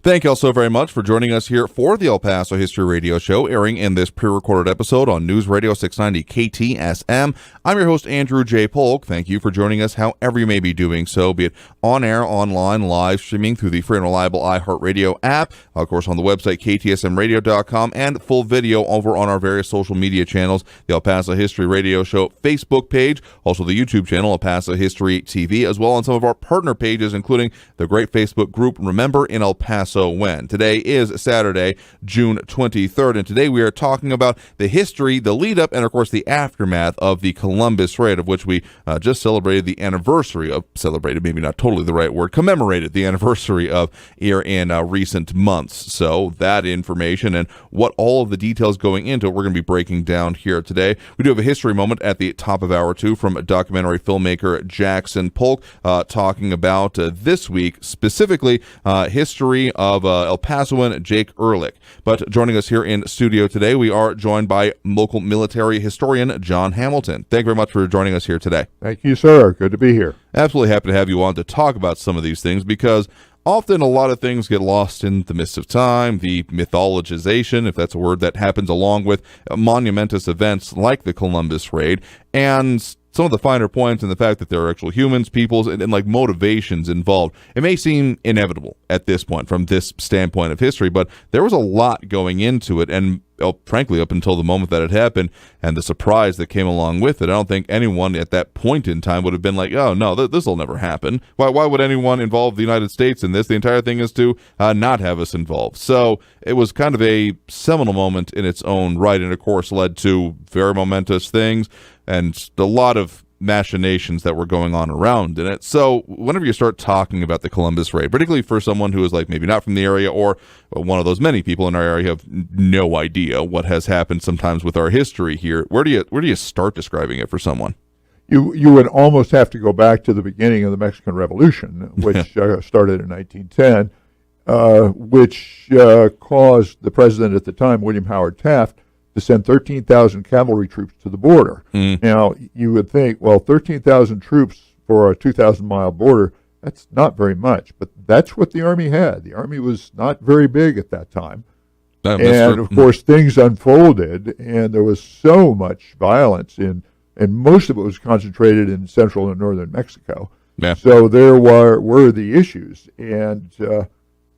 Thank you all so very much for joining us here for the El Paso History Radio Show, airing in this pre-recorded episode on News Radio 690 KTSM. I'm your host, Andrew J. Polk. Thank you for joining us however you may be doing so, be it on air, online, live streaming through the free and reliable iHeartRadio app, of course on the website ktsmradio.com, and full video over on our various social media channels, the El Paso History Radio Show Facebook page, also the YouTube channel, El Paso History TV, as well on some of our partner pages, including the great Facebook group Remember in El Paso When. Today is Saturday, June 23rd, and today we are talking about the history, the lead-up, and of course the aftermath of the Columbus raid, of which we just celebrated the anniversary of, celebrated, maybe not totally the right word, commemorated the anniversary of here in recent months. So that information and what all of the details going into it, we're going to be breaking down here today. We do have a history moment at the top of hour 2 from documentary filmmaker Jackson Polk, talking about this week, specifically history of El Pasoan Jake Ehrlich. But joining us here in studio today, we are joined by local military historian John Hamilton. Thank you very much for joining us here today. Thank you, sir. Good to be here. Absolutely happy to have you on to talk about some of these things, because often a lot of things get lost in the mist of time, the mythologization, if that's a word, that happens along with monumentous events like the Columbus raid, and some of the finer points and the fact that there are actual humans, peoples, and like motivations involved. It may seem inevitable at this point from this standpoint of history, but there was a lot going into it, and frankly, up until the moment that it happened and the surprise that came along with it, I don't think anyone at that point in time would have been like, oh, no, this will never happen. Why would anyone involve the United States in this? The entire thing is to not have us involved. So it was kind of a seminal moment in its own right, and of course led to very momentous things and a lot of machinations that were going on around in it. So whenever you start talking about the Columbus raid, particularly for someone who is like maybe not from the area, or one of those many people in our area who have no idea what has happened sometimes with our history here, where do you start describing it for someone? You would almost have to go back to the beginning of the Mexican Revolution, which started in 1910, which caused the president at the time, William Howard Taft, to send 13,000 cavalry troops to the border. Now, you would think, well, 13,000 troops for a 2,000-mile border, that's not very much, but that's what the Army had. The Army was not very big at that time. And, of course, things unfolded, and there was so much violence, and most of it was concentrated in central and northern Mexico. Yeah. So there were the issues, and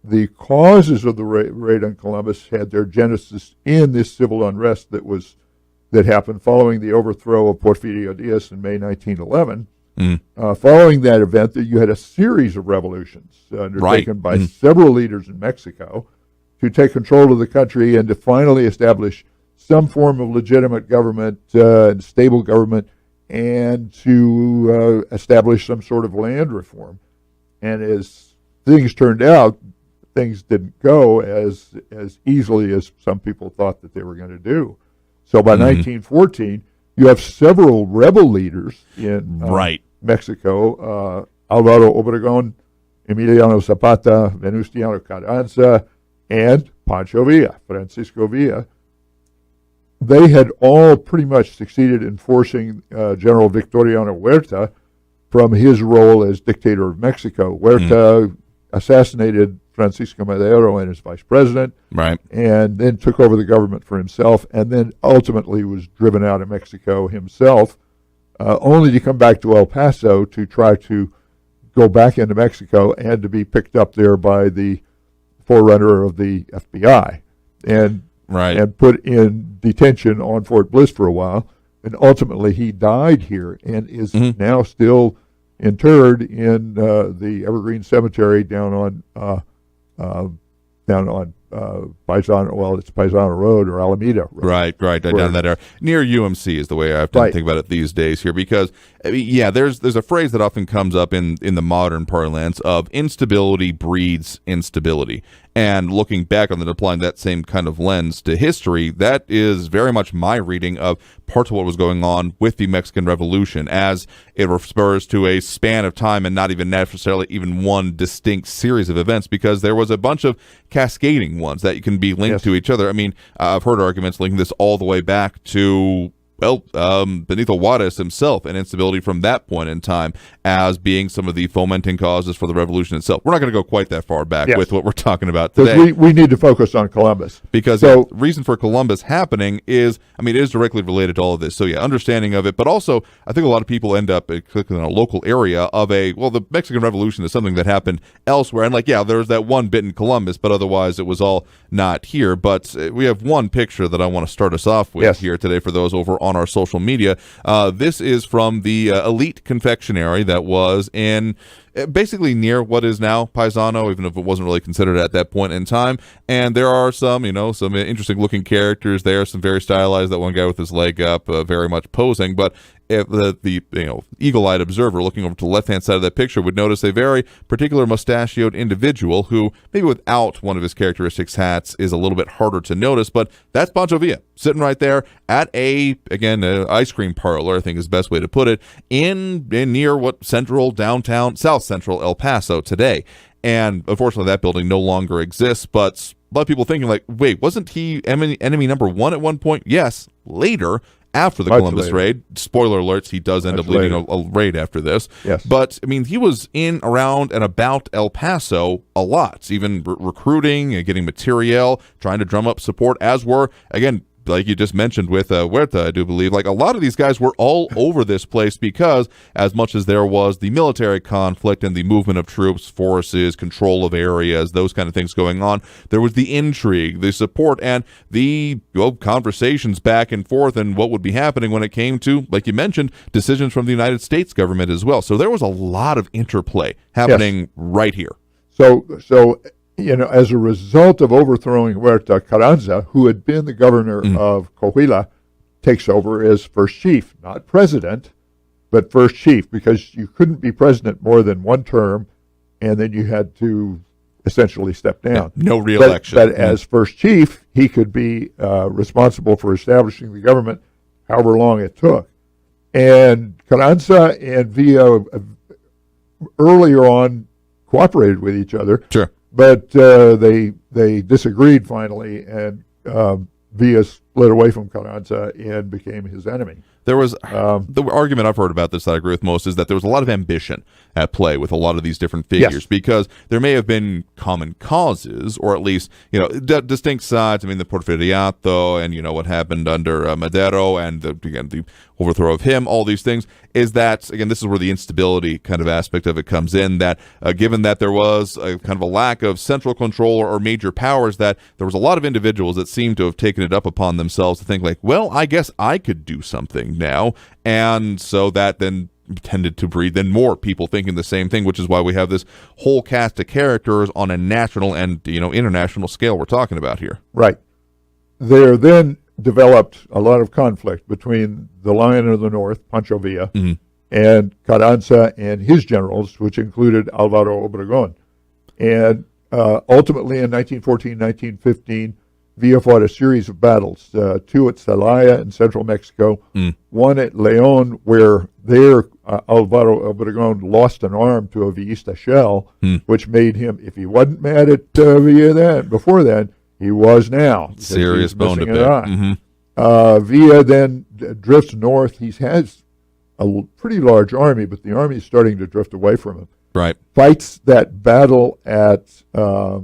the causes of the raid on Columbus had their genesis in this civil unrest that happened following the overthrow of Porfirio Diaz in May 1911. Following that event, you had a series of revolutions undertaken by several leaders in Mexico to take control of the country and to finally establish some form of legitimate government and stable government, and to establish some sort of land reform. And as things turned out, things didn't go as easily as some people thought that they were going to do. So by 1914, you have several rebel leaders in Mexico, Alvaro Obregón, Emiliano Zapata, Venustiano Carranza, and Pancho Villa, Francisco Villa. They had all pretty much succeeded in forcing General Victoriano Huerta from his role as dictator of Mexico. Huerta assassinated Francisco Madero and his vice president, and then took over the government for himself, and then ultimately was driven out of Mexico himself, only to come back to El Paso to try to go back into Mexico and to be picked up there by the forerunner of the FBI and put in detention on Fort Bliss for a while. And ultimately he died here and is now still interred in the Evergreen Cemetery down on Paisano, well, it's Paisano Road or Alameda Road. Right, down that area. Near UMC is the way I have to think about it these days here, because, there's a phrase that often comes up in the modern parlance of instability breeds instability. And looking back on applying that same kind of lens to history, that is very much my reading of parts of what was going on with the Mexican Revolution, as it refers to a span of time and not even necessarily even one distinct series of events, because there was a bunch of cascading ones that can be linked to each other. I mean, I've heard arguments linking this all the way back to Benito Juarez himself, and instability from that point in time as being some of the fomenting causes for the revolution itself. We're not going to go quite that far back with what we're talking about today. Because we need to focus on Columbus. Because the reason for Columbus happening is, it is directly related to all of this. So, understanding of it. But also, I think a lot of people end up clicking on a local area of the Mexican Revolution is something that happened elsewhere. And there was that one bit in Columbus, but otherwise it was all not here. But we have one picture that I want to start us off with here today for those over on our social media. This is from the elite confectionery that was in basically near what is now Paisano, even if it wasn't really considered at that point in time. And there are some interesting looking characters there, some very stylized, that one guy with his leg up, very much posing. But if the eagle-eyed observer looking over to the left-hand side of that picture would notice a very particular mustachioed individual who, maybe without one of his characteristics hats, is a little bit harder to notice. But that's Pancho Villa, sitting right there at an ice cream parlor, I think is the best way to put it, in near South Central El Paso today. And unfortunately, that building no longer exists, but a lot of people thinking, wait, wasn't he enemy number one at one point? Yes, later, after the Columbus raid. Spoiler alerts, he does end up leading a raid after this. Yes. But, he was in, around, and about El Paso a lot, even recruiting, getting materiel, trying to drum up support, as were, again, like you just mentioned with Huerta, I do believe, a lot of these guys were all over this place because as much as there was the military conflict and the movement of troops, forces, control of areas, those kind of things going on, there was the intrigue, the support, and the conversations back and forth and what would be happening when it came to, like you mentioned, decisions from the United States government as well. So there was a lot of interplay happening right here. So as a result of overthrowing Huerta, Carranza, who had been the governor of Coahuila, takes over as first chief, not president, but first chief, because you couldn't be president more than one term, and then you had to essentially step down. No re-election. But as first chief, he could be responsible for establishing the government however long it took. And Carranza and Villa earlier on cooperated with each other. Sure. But they disagreed finally, and Villa split away from Carranza and became his enemy. There was the argument I've heard about this that I agree with most is that there was a lot of ambition at play with a lot of these different figures because there may have been common causes, or at least distinct sides. The Porfiriato and what happened under Madero and the overthrow of him. All these things is that, again, this is where the instability kind of aspect of it comes in. That given that there was a kind of a lack of central control or major powers, that there was a lot of individuals that seemed to have taken it up upon themselves to think well, I guess I could do something now, and so that then tended to breed then more people thinking the same thing, which is why we have this whole cast of characters on a national and international scale we're talking about here. Right. There then developed a lot of conflict between the Lion of the North, Pancho Villa, and Carranza and his generals, which included Alvaro Obregón. And ultimately in 1914, 1915, Villa fought a series of battles, two at Celaya in central Mexico, one at León, where there Alvaro Obregón lost an arm to a Villista shell, which made him, if he wasn't mad at Villa before then, he was now. Serious bone to pick. Villa then drifts north. He has a pretty large army, but the army is starting to drift away from him. Right. Fights that battle at Agua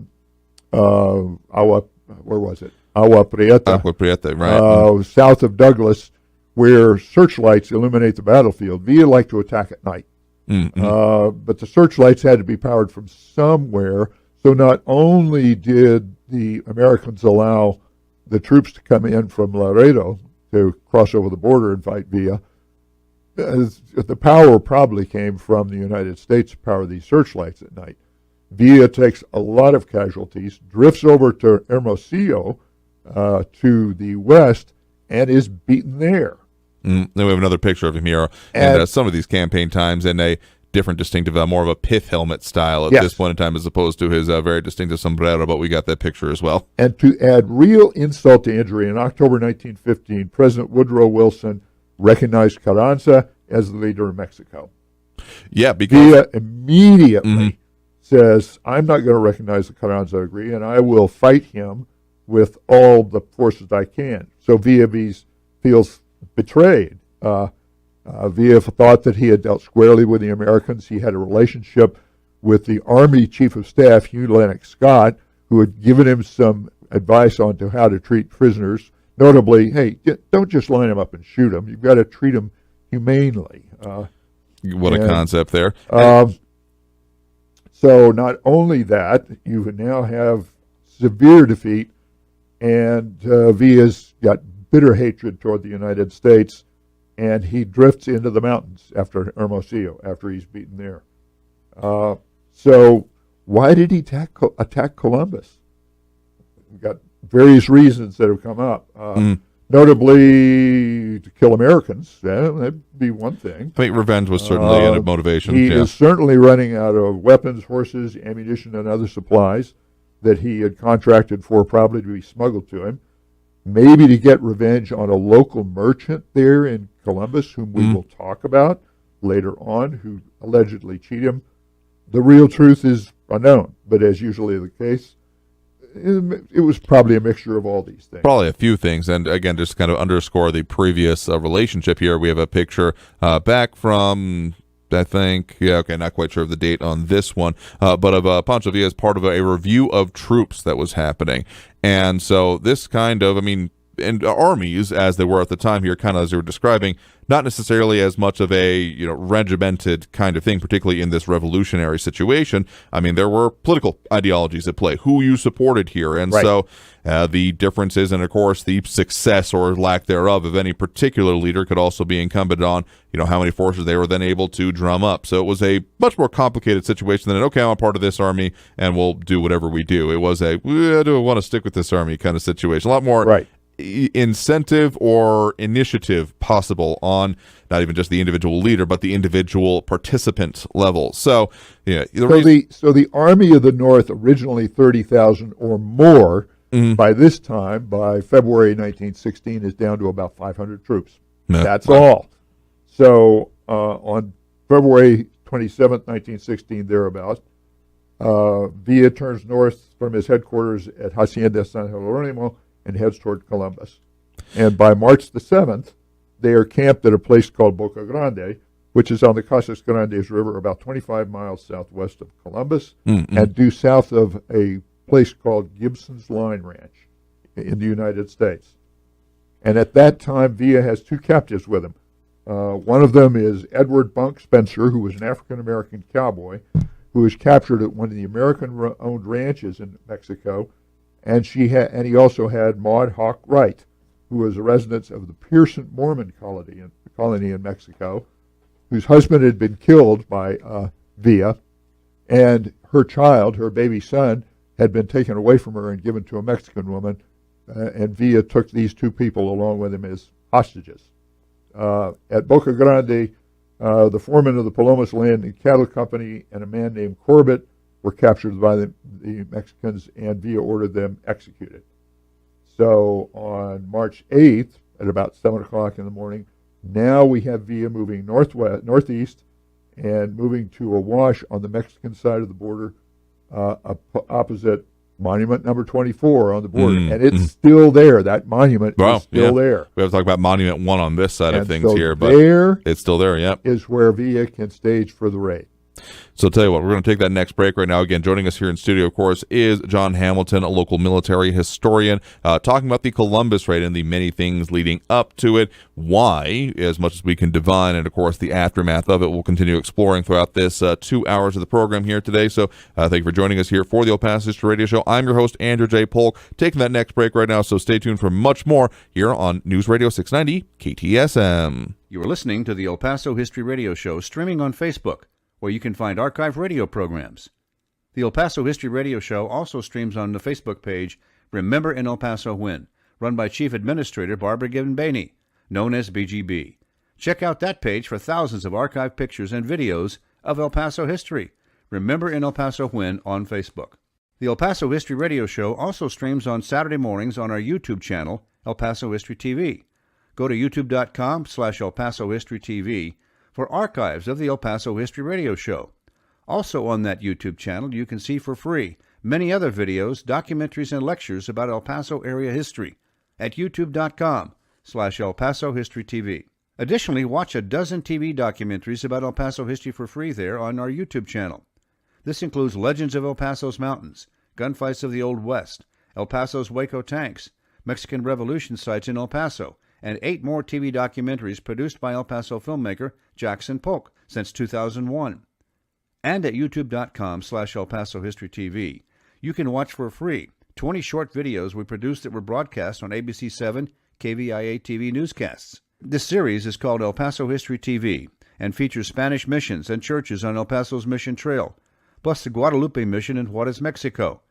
Prieta, right. South of Douglas, where searchlights illuminate the battlefield. Villa liked to attack at night. But the searchlights had to be powered from somewhere, so not only did the Americans allow the troops to come in from Laredo to cross over the border and fight Villa, the power probably came from the United States to power these searchlights at night. Villa takes a lot of casualties, drifts over to Hermosillo to the west, and is beaten there. Then we have another picture of him here. And some of these campaign times in a different distinctive, more of a pith helmet style at this point in time, as opposed to his very distinctive sombrero, but we got that picture as well. And to add real insult to injury, in October 1915, President Woodrow Wilson recognized Carranza as the leader of Mexico. Yeah, because Villa immediately says, I'm not going to recognize the Carranza Agreement, and I will fight him with all the forces I can. So Villa feels betrayed. Villa thought that he had dealt squarely with the Americans. He had a relationship with the Army Chief of Staff, Hugh Lennox Scott, who had given him some advice on to how to treat prisoners. Notably, hey, don't just line them up and shoot them. You've got to treat them humanely. What a concept there. So not only that, you now have severe defeat, and Villa's got bitter hatred toward the United States, and he drifts into the mountains after Hermosillo, after he's beaten there. So why did he attack Columbus? We've got various reasons that have come up. Notably, to kill Americans. That'd be one thing. I think revenge was certainly a motivation. He is certainly running out of weapons, horses, ammunition, and other supplies that he had contracted for, probably to be smuggled to him. Maybe to get revenge on a local merchant there in Columbus, whom we will talk about later on, who allegedly cheated him. The real truth is unknown, but as usually the case, it was probably a mixture of all these things. Probably a few things. And again, just kind of underscore the previous relationship here, we have a picture back from, I think, not quite sure of the date on this one, but of Pancho Villa as part of a review of troops that was happening. And so this kind of, and armies, as they were at the time here, kind of as they were describing, not necessarily as much of a regimented kind of thing, particularly in this revolutionary situation. There were political ideologies at play, who you supported here, and right. So the differences, and of course the success or lack thereof of any particular leader could also be incumbent on how many forces they were then able to drum up. So it was a much more complicated situation than I'm a part of this army and we'll do whatever we do. It was a do I want to stick with this army kind of situation. A lot more right. incentive or initiative possible on not even just the individual leader, but the individual participant level. So, the Army of the North, originally 30,000 or more, by this time, by February 1916, is down to about 500 troops. Yeah, that's all. So on February 27th, 1916, thereabouts, Villa turns north from his headquarters at Hacienda San Jeronimo and heads toward Columbus. And by March the 7th, they are camped at a place called Boca Grande, which is on the Casas Grandes River, about 25 miles southwest of Columbus, and due south of a place called Gibson's Line Ranch in the United States. And at that time, Villa has two captives with him. One of them is Edward Bunk Spencer, who was an African-American cowboy, who was captured at one of the American-owned ranches in Mexico. And he also had Maud Hawk Wright, who was a resident of the Pearson Mormon colony in Mexico, whose husband had been killed by Villa, and her child, her baby son, had been taken away from her and given to a Mexican woman, and Villa took these two people along with him as hostages. At Boca Grande, the foreman of the Palomas Land and Cattle Company and a man named Corbett were captured by the Mexicans, and Villa ordered them executed. So on March 8th, at about 7 o'clock in the morning, now we have Villa moving northeast and moving to a wash on the Mexican side of the border, opposite Monument number 24 on the border. And it's still there. That monument is still there. We have to talk about Monument 1 on this side of things here, but it's still there, is where Villa can stage for the raid. So I'll tell you what, we're going to take that next break right now. Again, joining us here in studio, of course, is John Hamilton, a local military historian, talking about the Columbus raid and the many things leading up to it, why, as much as we can divine, and of course the aftermath of it. We'll continue exploring throughout this 2 hours of the program here today. So thank you for joining us here for the El Paso History Radio Show. I'm your host, Andrew J. Polk, taking that next break right now, so stay tuned for much more here on News Radio 690 KTSM. You are listening to the El Paso History Radio Show, streaming on Facebook, where you can find archive radio programs. The El Paso History Radio Show also streams on the Facebook page Remember in El Paso When, run by Chief Administrator Barbara Gibbon-Bainey, known as BGB. Check out that page for thousands of archive pictures and videos of El Paso history. Remember in El Paso When on Facebook. The El Paso History Radio Show also streams on Saturday mornings on our YouTube channel, El Paso History TV. Go to youtube.com/El Paso History TV for archives of the El Paso History Radio Show. Also on that YouTube channel, you can see for free many other videos, documentaries, and lectures about El Paso area history at youtube.com El Paso History TV. Additionally, watch a dozen TV documentaries about El Paso history for free there on our YouTube channel. This includes Legends of El Paso's Mountains, Gunfights of the Old West, El Paso's Waco Tanks, Mexican Revolution sites in El Paso, and 8 more TV documentaries produced by El Paso filmmaker Jackson Polk since 2001. And at youtube.com/El Paso History TV, you can watch for free 20 short videos we produced that were broadcast on ABC 7 KVIA TV newscasts. This series is called El Paso History TV and features Spanish missions and churches on El Paso's Mission Trail, plus the Guadalupe Mission in Juarez, Mexico.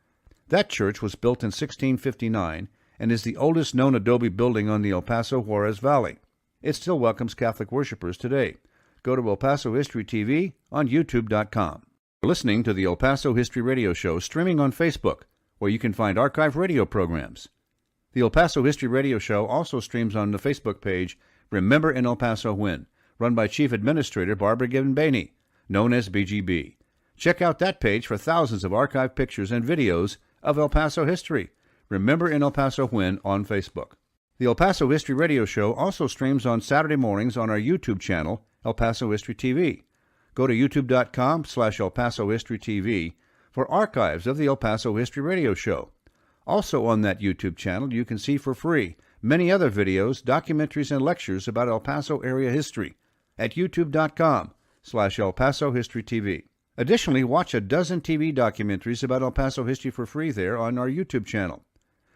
That church was built in 1659 and is the oldest known adobe building on the El Paso Juarez Valley. It still welcomes Catholic worshipers today. Go to El Paso History TV on youtube.com. You're listening to the El Paso History Radio Show streaming on Facebook, where you can find archive radio programs. The El Paso History Radio Show also streams on the Facebook page Remember in El Paso When, run by Chief Administrator Barbara Gibbon-Bainey, known as BGB. Check out that page for thousands of archived pictures and videos of El Paso history. Remember in El Paso When on Facebook. The El Paso History Radio Show also streams on Saturday mornings on our YouTube channel, El Paso History TV. Go to youtube.com/El Paso History TV for archives of the El Paso History Radio Show. Also on that YouTube channel, you can see for free many other videos, documentaries, and lectures about El Paso area history at youtube.com/El Paso History TV. Additionally, watch a dozen TV documentaries about El Paso history for free there on our YouTube channel.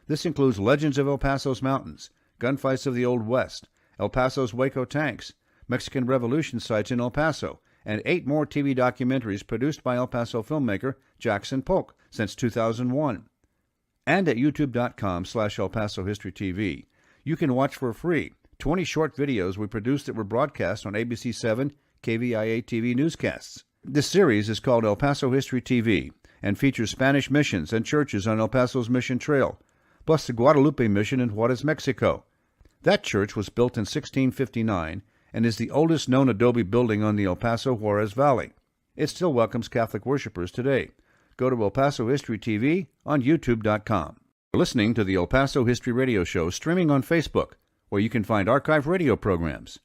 This includes Legends of El Paso's Mountains, Gunfights of the Old West, El Paso's Waco Tanks, Mexican Revolution sites in El Paso, and 8 more TV documentaries produced by El Paso filmmaker Jackson Polk since 2001. And at youtube.com/El Paso History TV, you can watch for free 20 short videos we produced that were broadcast on ABC 7 KVIA TV newscasts. This series is called El Paso History TV and features Spanish missions and churches on El Paso's Mission Trail, plus the Guadalupe Mission in Juarez, Mexico. That church was built in 1659 and is the oldest known adobe building on the El Paso Juarez Valley. It still welcomes Catholic worshipers today. Go to El Paso History TV on youtube.com. You're listening to the El Paso History Radio Show streaming on Facebook, where you can find archive radio programs.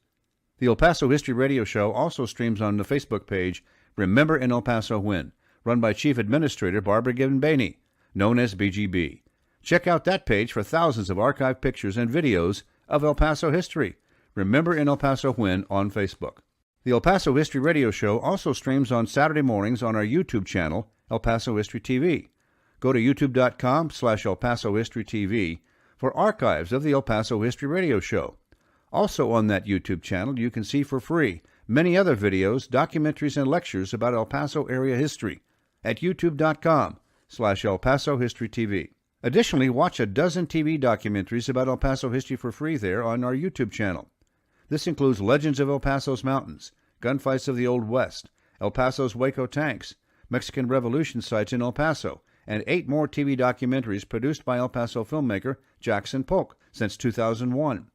The El Paso History Radio Show also streams on the Facebook page Remember in El Paso When, run by Chief Administrator Barbara Gibbon-Bainey, known as BGB. Check out that page for thousands of archived pictures and videos of El Paso history. Remember in El Paso When on Facebook. The El Paso History Radio Show also streams on Saturday mornings on our YouTube channel, El Paso History TV. Go to youtube.com/El Paso History TV for archives of the El Paso History Radio Show. Also on that YouTube channel, you can see for free many other videos, documentaries, and lectures about El Paso area history at youtube.com/El Paso History TV. Additionally, watch a dozen TV documentaries about El Paso history for free there on our YouTube channel. This includes Legends of El Paso's Mountains, Gunfights of the Old West, El Paso's Waco Tanks, Mexican Revolution sites in El Paso, and 8 more TV documentaries produced by El Paso filmmaker Jackson Polk since 2001.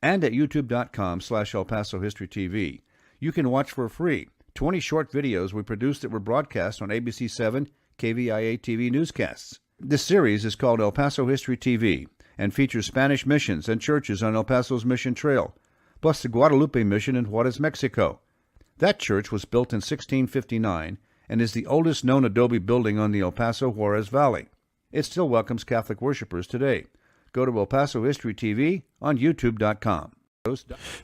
And at youtube.com/El Paso History TV, you can watch for free 20 short videos we produced that were broadcast on ABC 7 KVIA TV newscasts. This series is called El Paso History TV and features Spanish missions and churches on El Paso's Mission Trail, plus the Guadalupe Mission in Juarez, Mexico. That church was built in 1659 and is the oldest known adobe building on the El Paso Juarez Valley. It still welcomes Catholic worshipers today. Go to El Paso History TV on youtube.com.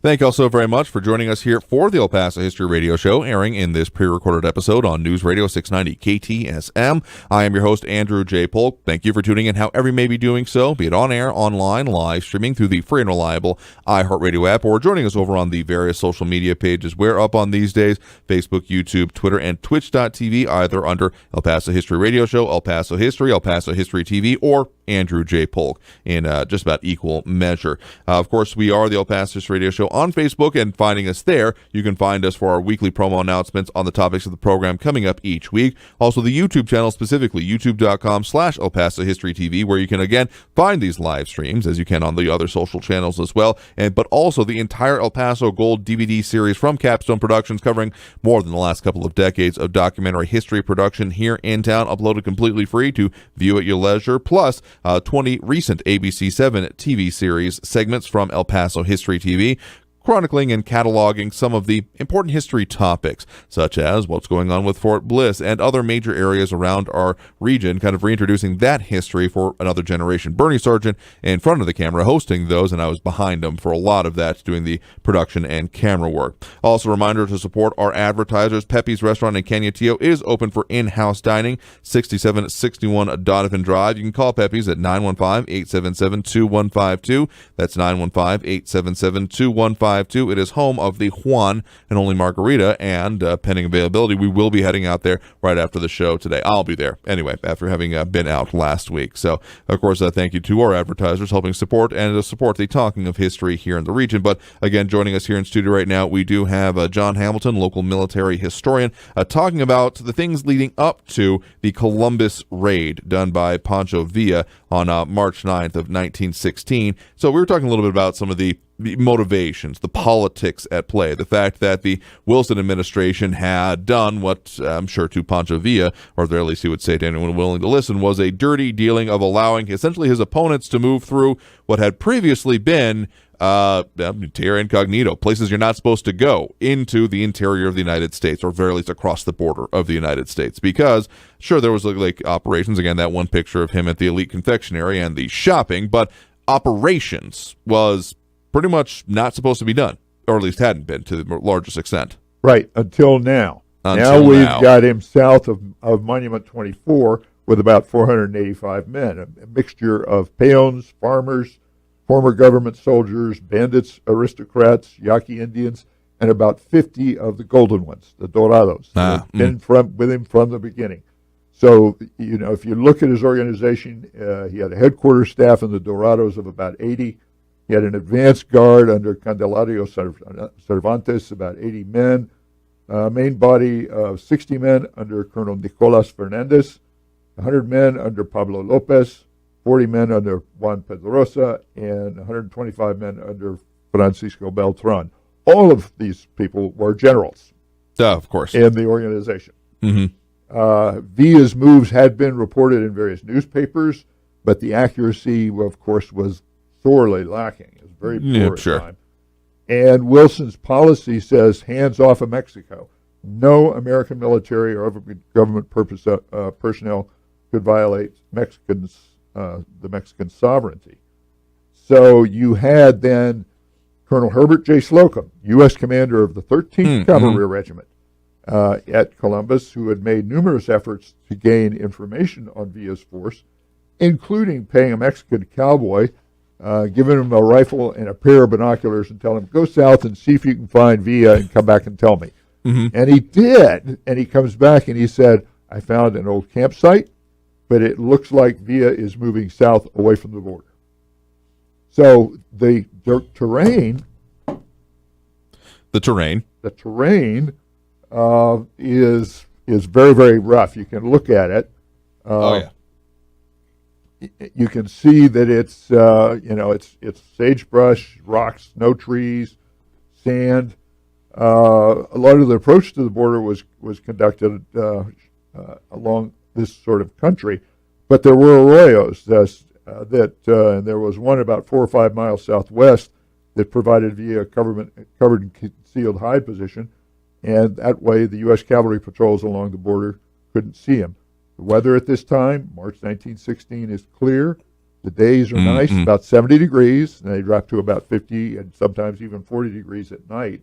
Thank you all so very much for joining us here for the El Paso History Radio Show, airing in this pre-recorded episode on News Radio 690 KTSM. I am your host, Andrew J. Polk. Thank you for tuning in however you may be doing so, be it on air, online, live streaming through the free and reliable iHeartRadio app, or joining us over on the various social media pages we're up on these days, Facebook, YouTube, Twitter, and Twitch.tv, either under El Paso History Radio Show, El Paso History TV, or Andrew J. Polk in just about equal measure. Of course, we are the El Paso Paso History Radio Show on Facebook and finding us there. You can find us for our weekly promo announcements on the topics of the program coming up each week. Also, the YouTube channel specifically, youtube.com/El Paso History TV, where you can, again, find these live streams, as you can on the other social channels as well, but also the entire El Paso Gold DVD series from Capstone Productions, covering more than the last couple of decades of documentary history production here in town, uploaded completely free to view at your leisure, plus 20 recent ABC7 TV series segments from El Paso History TV, chronicling and cataloging some of the important history topics, such as what's going on with Fort Bliss and other major areas around our region, kind of reintroducing that history for another generation. Bernie Sargent in front of the camera hosting those, and I was behind him for a lot of that, doing the production and camera work. Also, a reminder to support our advertisers. Pepe's Restaurant in Cañetillo is open for in-house dining, 6761 Donovan Drive. You can call Pepe's at 915-877-2152. That's 915-877-2152. It is home of the Juan and Only Margarita, and pending availability, we will be heading out there right after the show today. I'll be there anyway, after having been out last week. So, of course, thank you to our advertisers helping support the talking of history here in the region. But again, joining us here in studio right now, we do have John Hamilton, local military historian, talking about the things leading up to the Columbus raid done by Pancho Villa on March 9th of 1916. So we were talking a little bit about some of the motivations, the politics at play, the fact that the Wilson administration had done what I'm sure to Pancho Villa, or at least he would say to anyone willing to listen, was a dirty dealing of allowing essentially his opponents to move through what had previously been terra incognito, places you're not supposed to go, into the interior of the United States, or very least across the border of the United States. Because, sure, there was like operations, again, that one picture of him at the Elite Confectionery and the shopping, but operations was pretty much not supposed to be done, or at least hadn't been to the largest extent. Right, until now. Now we've got him south of Monument 24 with about 485 men, a mixture of peons, farmers, former government soldiers, bandits, aristocrats, Yaqui Indians, and about 50 of the golden ones, the Dorados, that have been with him from the beginning. So, if you look at his organization, he had a headquarters staff in the Dorados of about 80. He had an advance guard under Candelario Cervantes, about 80 men, main body of 60 men under Colonel Nicolas Fernandez, 100 men under Pablo Lopez, 40 men under Juan Pedrosa, and 125 men under Francisco Beltran. All of these people were generals, of course, in the organization. Mm-hmm. Villa's moves had been reported in various newspapers, but the accuracy, of course, was sorely lacking. It was very poor at the time. And Wilson's policy says, hands off of Mexico. No American military or government personnel could violate the Mexican sovereignty. So you had then Colonel Herbert J. Slocum, U.S. commander of the 13th Cavalry Regiment at Columbus, who had made numerous efforts to gain information on Villa's force, including paying a Mexican cowboy, giving him a rifle and a pair of binoculars and telling him, go south and see if you can find Villa and come back and tell me. And he did, and he comes back and he said, I found an old campsite, but it looks like Villa is moving south away from the border. So the terrain is very, very rough. You can look at it. You can see that it's sagebrush, rocks, no trees, sand. A lot of the approach to the border was conducted along this sort of country, but there were arroyos and there was one about 4 or 5 miles southwest that provided Villa a covered and concealed hide position, and that way the U.S. cavalry patrols along the border couldn't see him. The weather at this time, March 1916, is clear. The days are nice, about 70 degrees, and they drop to about 50 and sometimes even 40 degrees at night.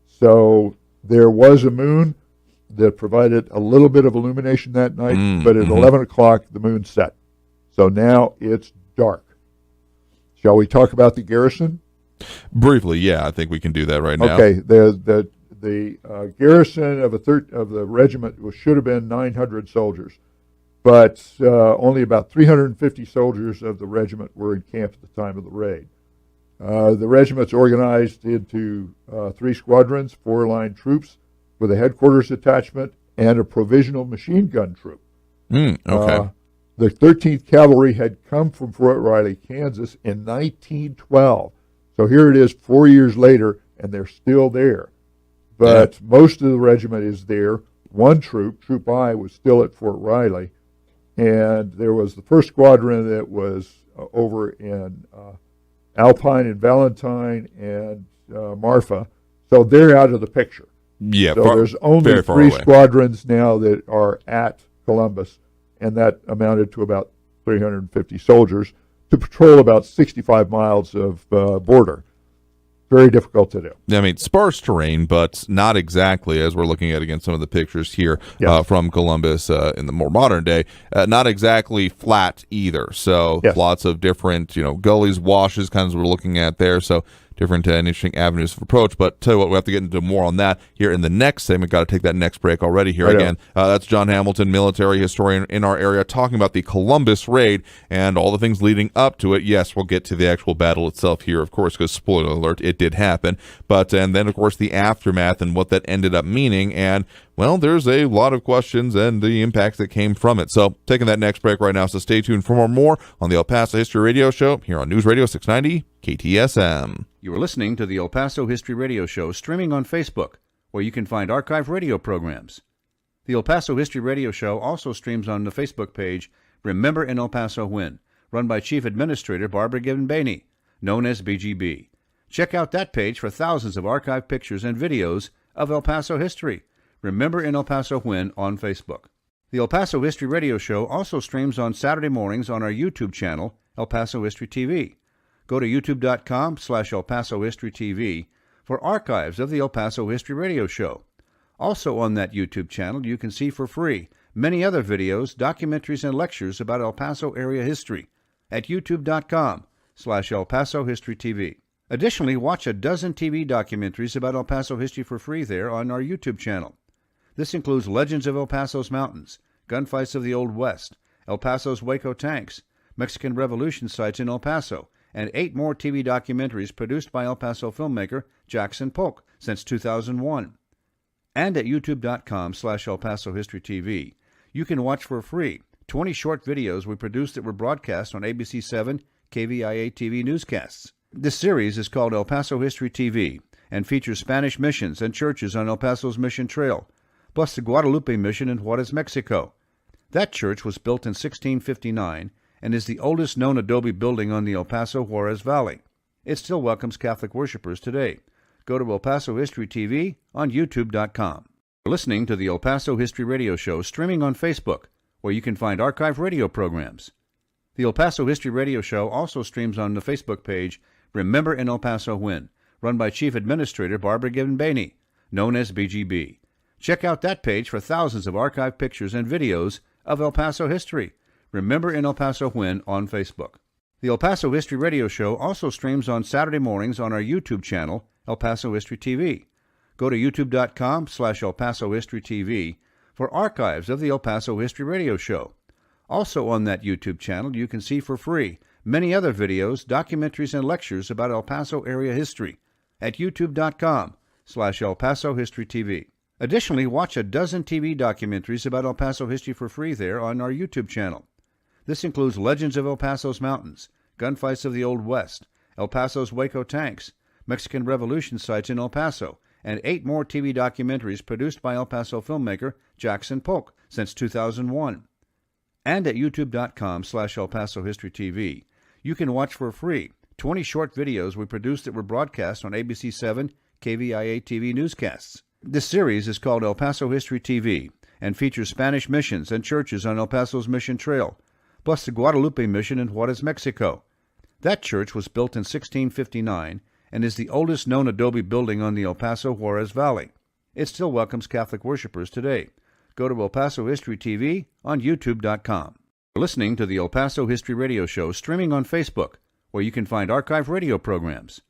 So there was a moon that provided a little bit of illumination that night, but at 11 o'clock, the moon set. So now it's dark. Shall we talk about the garrison? Briefly, yeah, I think we can do that right now. Okay, the garrison of the regiment should have been 900 soldiers, but only about 350 soldiers of the regiment were in camp at the time of the raid. The regiment's organized into 3 squadrons, 4 line troops with a headquarters detachment and a provisional machine gun troop. Okay. The 13th Cavalry had come from Fort Riley, Kansas in 1912. So here it is 4 years later, and they're still there. But most of the regiment is there. One troop, Troop I, was still at Fort Riley. And there was the 1st Squadron that was over in Alpine and Valentine and Marfa. So they're out of the picture. Yeah, so there's only 3 squadrons now that are at Columbus, and that amounted to about 350 soldiers to patrol about 65 miles of border. Very difficult to do. I mean, sparse terrain, but not exactly, as we're looking at again some of the pictures here from Columbus in the more modern day, not exactly flat either. So lots of different, gullies, washes, kinds of we're looking at there. So different and interesting avenues of approach. But tell you what, we have to get into more on that here in the next segment. Got to take that next break already here again. That's John Hamilton, military historian in our area, talking about the Columbus raid and all the things leading up to it. Yes, we'll get to the actual battle itself here, of course, because spoiler alert, it did happen. But and then, of course, the aftermath and what that ended up meaning. And well, there's a lot of questions and the impacts that came from it. So taking that next break right now. So stay tuned for more on the El Paso History Radio Show here on News Radio 690 KTSM. You are listening to the El Paso History Radio Show streaming on Facebook, where you can find archive radio programs. The El Paso History Radio Show also streams on the Facebook page Remember in El Paso When, run by Chief Administrator Barbara Gibbon-Baney, known as BGB. Check out that page for thousands of archive pictures and videos of El Paso history. Remember in El Paso When on Facebook. The El Paso History Radio Show also streams on Saturday mornings on our YouTube channel, El Paso History TV. Go to youtube.com/El Paso History TV for archives of the El Paso History Radio Show. Also on that YouTube channel, you can see for free many other videos, documentaries, and lectures about El Paso area history at youtube.com/El Paso History TV. Additionally, watch a dozen TV documentaries about El Paso history for free there on our YouTube channel. This includes Legends of El Paso's Mountains, Gunfights of the Old West, El Paso's Waco Tanks, Mexican Revolution sites in El Paso, and 8 more TV documentaries produced by El Paso filmmaker Jackson Polk since 2001. And at youtube.com/El Paso History TV, you can watch for free 20 short videos we produced that were broadcast on ABC 7 KVIA TV newscasts. This series is called El Paso History TV and features Spanish missions and churches on El Paso's Mission Trail, plus the Guadalupe Mission in Juarez, Mexico. That church was built in 1659 and is the oldest known adobe building on the El Paso Juarez Valley. It still welcomes Catholic worshipers today. Go to El Paso History TV on youtube.com. You're listening to the El Paso History Radio Show streaming on Facebook, where you can find archive radio programs. The El Paso History Radio Show also streams on the Facebook page Remember in El Paso When, run by Chief Administrator Barbara Gibbon-Baney, known as BGB. Check out that page for thousands of archive pictures and videos of El Paso history. Remember in El Paso When on Facebook. The El Paso History Radio Show also streams on Saturday mornings on our YouTube channel, El Paso History TV. Go to youtube.com/El Paso History TV for archives of the El Paso History Radio Show. Also on that YouTube channel, you can see for free many other videos, documentaries, and lectures about El Paso area history at youtube.com/El Paso History TV. Additionally, watch a dozen TV documentaries about El Paso history for free there on our YouTube channel. This includes Legends of El Paso's Mountains, Gunfights of the Old West, El Paso's Waco Tanks, Mexican Revolution sites in El Paso, and 8 more TV documentaries produced by El Paso filmmaker Jackson Polk since 2001. And at youtube.com/El Paso History TV, you can watch for free 20 short videos we produced that were broadcast on ABC 7 KVIA TV newscasts. This series is called El Paso History TV and features Spanish missions and churches on El Paso's Mission Trail, plus the Guadalupe Mission in Juarez, Mexico. That church was built in 1659 and is the oldest known adobe building on the El Paso Juarez Valley. It still welcomes Catholic worshipers today. Go to El Paso History TV on youtube.com. You're listening to the El Paso History Radio Show streaming on Facebook, where you can find archive radio programs.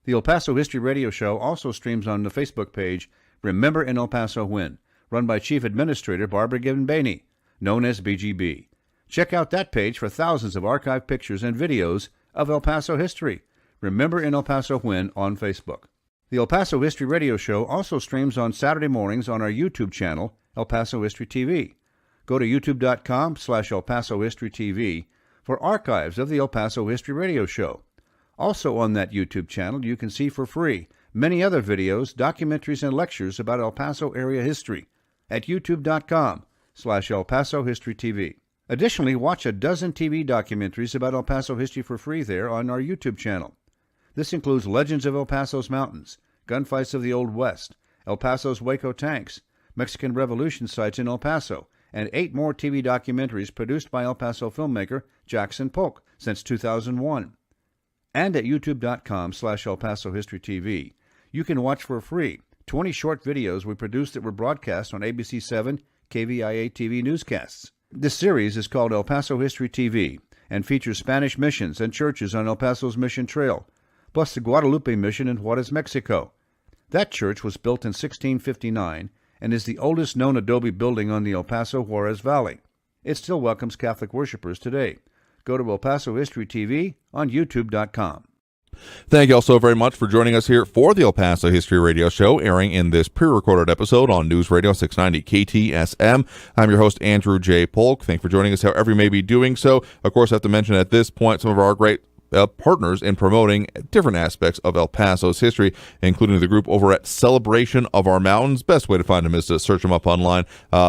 The El Paso History Radio Show also streams on the Facebook page Remember in El Paso When, run by Chief Administrator Barbara Gibbon-Baney, known as BGB. Check out that page for thousands of archive pictures and videos of El Paso history. Remember in El Paso When on Facebook. The El Paso History Radio Show also streams on Saturday mornings on our YouTube channel, El Paso History TV. Go to youtube.com/El Paso History TV for archives of the El Paso History Radio Show. Also on that YouTube channel, you can see for free many other videos, documentaries, and lectures about El Paso area history at youtube.com/El Paso History TV. Additionally, watch a dozen TV documentaries about El Paso history for free there on our YouTube channel. This includes Legends of El Paso's Mountains, Gunfights of the Old West, El Paso's Waco Tanks, Mexican Revolution sites in El Paso, and 8 more TV documentaries produced by El Paso filmmaker Jackson Polk since 2001. And at youtube.com/El Paso History TV, you can watch for free 20 short videos we produced that were broadcast on ABC 7 KVIA TV newscasts. This series is called El Paso History TV and features Spanish missions and churches on El Paso's Mission Trail, plus the Guadalupe Mission in Juarez, Mexico. That church was built in 1659 and is the oldest known adobe building on the El Paso Juarez Valley. It still welcomes Catholic worshipers today. Go to El Paso History TV on youtube.com. Thank you all so very much for joining us here for the El Paso History Radio Show, airing in this pre-recorded episode on News Radio 690 KTSM. I'm your host, Andrew J. Polk. Thank you for joining us however you may be doing so. Of course, I have to mention at this point some of our great partners in promoting different aspects of El Paso's history, including the group over at Celebration of Our Mountains. Best way to find them is to search them up online,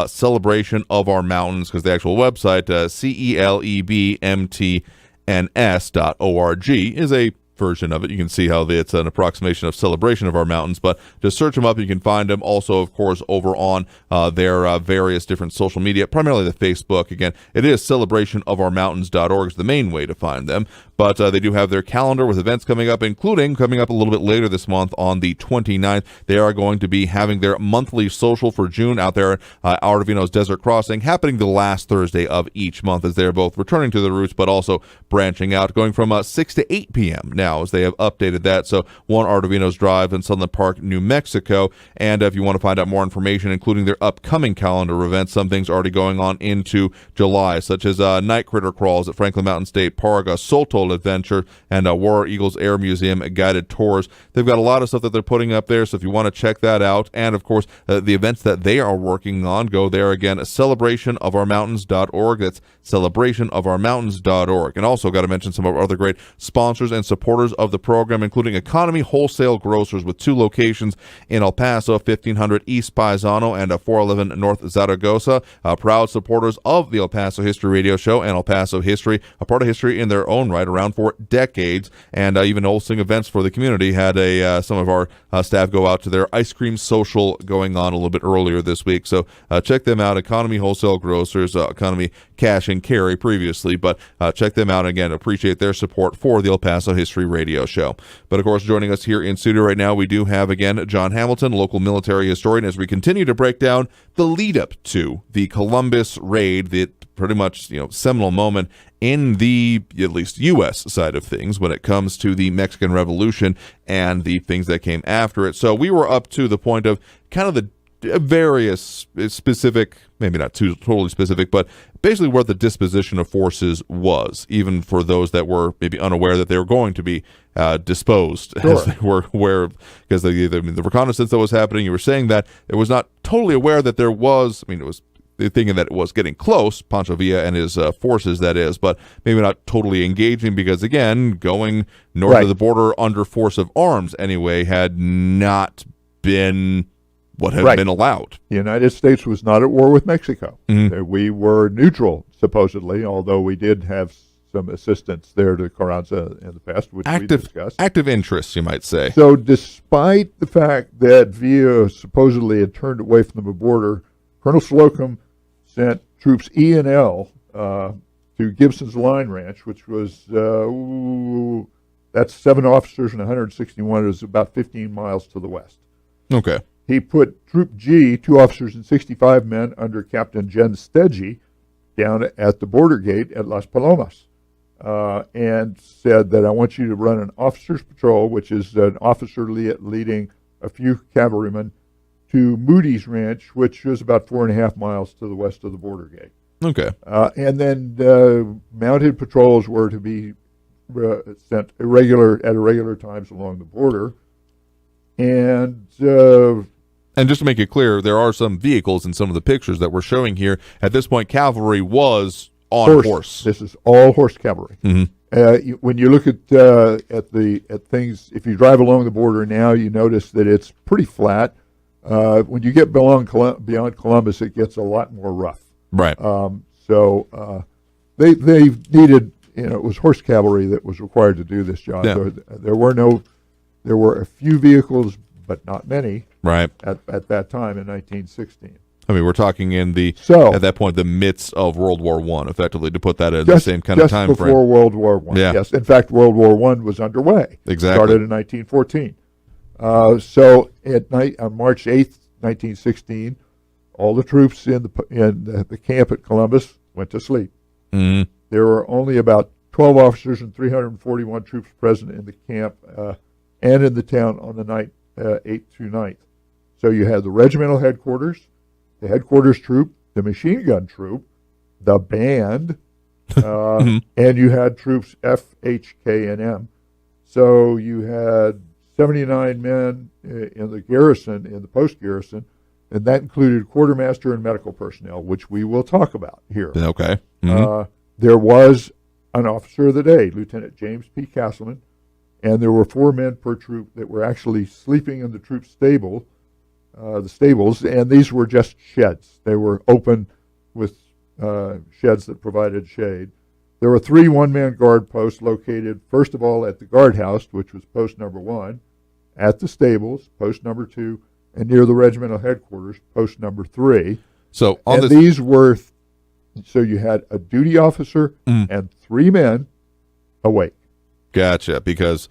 Celebration of Our Mountains, because the actual website, celebmtns.org, is a version of it. You can see how it's an approximation of Celebration of Our Mountains, but just search them up. You can find them also, of course, over on their various different social media, primarily the Facebook. Again, it is celebrationofourmountains.org is the main way to find them, but they do have their calendar with events coming up, including coming up a little bit later this month on the 29th. They are going to be having their monthly social for June out there at Arvino's Desert Crossing, happening the last Thursday of each month, as they're both returning to their roots, but also branching out, going from 6 to 8 p.m. now, as they have updated that. So 1 Arvino's Drive in Sunland Park, New Mexico. And if you want to find out more information, including their upcoming calendar events, some things already going on into July, such as night critter crawls at Franklin Mountain State Park, a Soltol Adventure, and War Eagles Air Museum guided tours. They've got a lot of stuff that they're putting up there, so if you want to check that out, and of course the events that they are working on, go there again, celebrationofourmountains.org. That's celebrationofourmountains.org. And also got to mention some of our other great sponsors and supporters of the program, including Economy Wholesale Grocers with 2 locations in El Paso, 1500 East Paisano and 411 North Zaragoza. Proud supporters of the El Paso History Radio Show and El Paso History, a part of history in their own right, around for decades, and even hosting events for the community. Had some of our staff go out to their ice cream social going on a little bit earlier this week. So check them out, Economy Wholesale Grocers, Economy Cash and Carry previously, but check them out. Again, appreciate their support for the El Paso History Radio Show. But of course, joining us here in studio right now, we do have again John Hamilton, local military historian, as we continue to break down the lead up to the Columbus raid, the pretty much seminal moment in the at least U.S. side of things when it comes to the Mexican Revolution and the things that came after it. So we were up to the point of kind of the various specific, maybe not too totally specific, but basically where the disposition of forces was, even for those that were maybe unaware that they were going to be disposed, sure, as they were aware, because the reconnaissance that was happening, you were saying that it was not totally aware that there was, it was thinking that it was getting close, Pancho Villa and his forces, that is, but maybe not totally engaging, because again, going north of the border under force of arms anyway had not been what had been allowed. The United States was not at war with Mexico. Mm-hmm. We were neutral, supposedly, although we did have some assistance there to Carranza in the past, which we discussed. Active interests, you might say. So despite the fact that Villa supposedly had turned away from the border, Colonel Slocum sent troops E and L to Gibson's Line Ranch, which was, that's 7 officers and 161. It was about 15 miles to the west. Okay. He put Troop G, 2 officers and 65 men, under Captain Jen Stedgy down at the border gate at Las Palomas, and said that I want you to run an officer's patrol, which is an officer leading a few cavalrymen, to Moody's Ranch, which was about 4.5 miles to the west of the border gate. Okay. And then mounted patrols were to be sent at irregular times along the border, and And just to make it clear, there are some vehicles in some of the pictures that we're showing here. At this point, cavalry was on horse. This is all horse cavalry. Mm-hmm. When you look at things, if you drive along the border now, you notice that it's pretty flat. When you get beyond Columbus, it gets a lot more rough. Right. So they needed, it was horse cavalry that was required to do this job. Yeah. There were a few vehicles, but not many. Right. At that time in 1916. I mean, we're talking in at that point, the midst of World War I, effectively, to put that in the same kind of time frame. Just before World War I, yeah. Yes. In fact, World War I was underway. Exactly. Started in 1914. So at night, on March 8th, 1916, all the troops in the camp at Columbus went to sleep. Mm-hmm. There were only about 12 officers and 341 troops present in the camp and in the town on the night 8th through 9th. So you had the regimental headquarters, the headquarters troop, the machine gun troop, the band, and you had troops F, H, K, and M. So you had 79 men in the garrison, in the post garrison, and that included quartermaster and medical personnel, which we will talk about here. Okay. Mm-hmm. There was an officer of the day, Lieutenant James P. Castleman, and there were 4 men per troop that were actually sleeping in the troop stables, and these were just sheds. They were open with sheds that provided shade. There were 3 one-man guard posts located, first of all, at the guardhouse, which was post number 1, at the stables, post number 2, and near the regimental headquarters, post number 3. So these were, so you had a duty officer and 3 men awake. Gotcha, because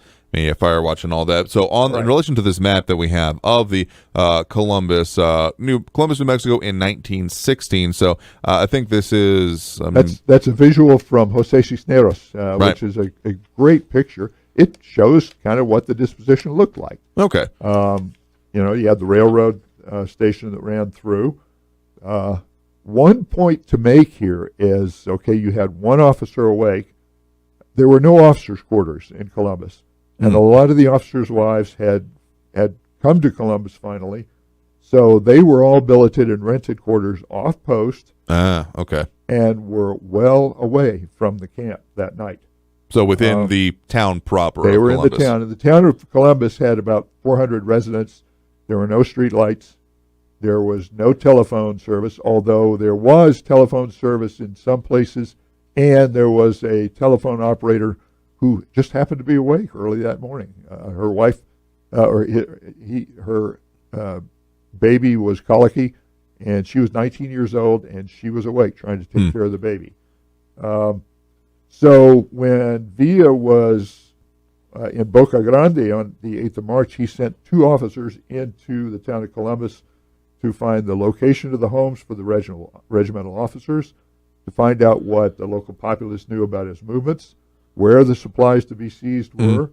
fire watch and all that. So in relation to this map that we have of the Columbus, New Mexico in 1916. So I think this is that's a visual from Jose Cisneros, which is a great picture. It shows kind of what the disposition looked like. Okay. You had the railroad station that ran through. One point to make here is, you had 1 officer awake. There were no officers' quarters in Columbus. And a lot of the officers' wives had come to Columbus finally, so they were all billeted in rented quarters off post. Okay. And were well away from the camp that night. So within the town proper. They were Columbus. in the town. And the town of Columbus had about 400 residents. There were no street lights. There was no telephone service, although there was telephone service in some places, and there was a telephone operator who just happened to be awake early that morning. Her wife, her baby was colicky, and she was 19 years old, and she was awake trying to take care of the baby. So when Villa was in Boca Grande on the 8th of March, he sent 2 officers into the town of Columbus to find the location of the homes for the regimental officers, to find out what the local populace knew about his movements, where the supplies to be seized were,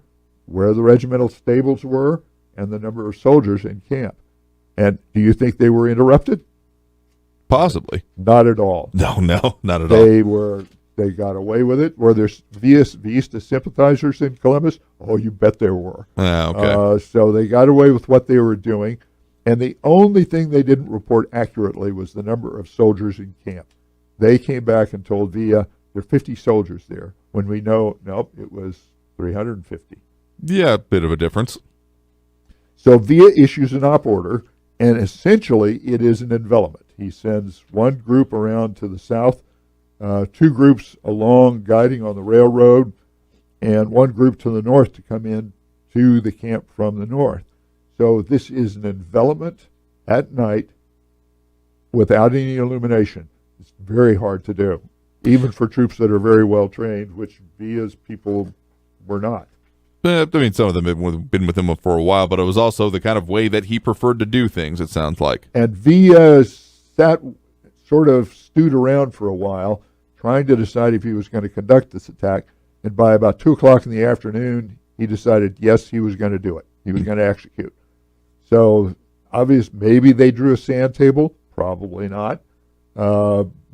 where the regimental stables were, and the number of soldiers in camp. And do you think they were interrupted? Possibly. Not at all. No, not at all. They got away with it. Were there Vista sympathizers in Columbus? Oh, you bet there were. Okay. So they got away with what they were doing. And the only thing they didn't report accurately was the number of soldiers in camp. They came back and told Villa there are 50 soldiers there, when we know, nope, it was 350. Yeah, a bit of a difference. So Villa issues an op order, and essentially it is an envelopment. He sends 1 group around to the south, 2 groups along guiding on the railroad, and 1 group to the north to come in to the camp from the north. So this is an envelopment at night without any illumination. It's very hard to do, even for troops that are very well trained, which Villa's people were not. Some of them have been with him for a while, but it was also the kind of way that he preferred to do things, it sounds like. And Villa sort of stewed around for a while, trying to decide if he was going to conduct this attack. And by about 2 o'clock in the afternoon, he decided, yes, he was going to do it. He was going to execute. So, maybe they drew a sand table. Probably not.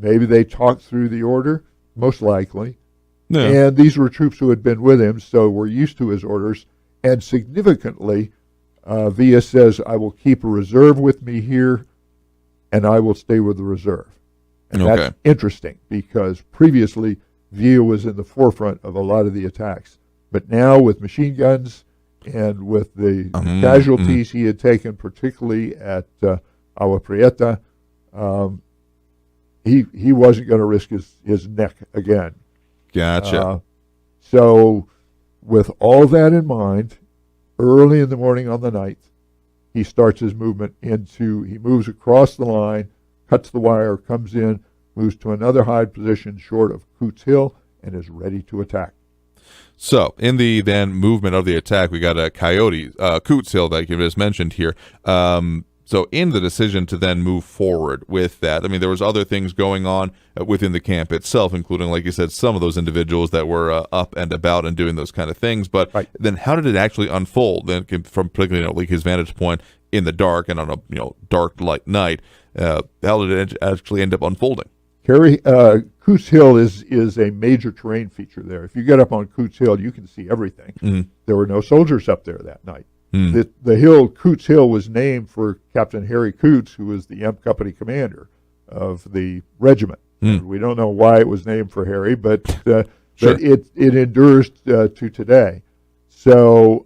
Maybe they talked through the order. Most likely. Yeah. And these were troops who had been with him, so were used to his orders. And significantly, Villa says, I will keep a reserve with me here, and I will stay with the reserve. And that's interesting, because previously Villa was in the forefront of a lot of the attacks. But now with machine guns and with the casualties he had taken, particularly at Agua Prieta, he wasn't going to risk his neck again. Gotcha. So with all that in mind, early in the morning on the 9th, he starts his movement he moves across the line, cuts the wire, comes in, moves to another high position short of Coots Hill, and is ready to attack. So, in the then movement of the attack, we got a Coots Hill that you just mentioned here. So, in the decision to then move forward with that, I mean, there was other things going on within the camp itself, including, like you said, some of those individuals that were up and about and doing those kind of things. But then, how did it actually unfold? Then, from particularly, like his vantage point in the dark and on a dark light night, how did it actually end up unfolding? Coots Hill is a major terrain feature there. If you get up on Coots Hill, you can see everything. Mm-hmm. There were no soldiers up there that night. Mm. The hill, Coots Hill, was named for Captain Harry Coots, who was the M Company commander of the regiment. We don't know why it was named for Harry, but Sure. but it endures to today. So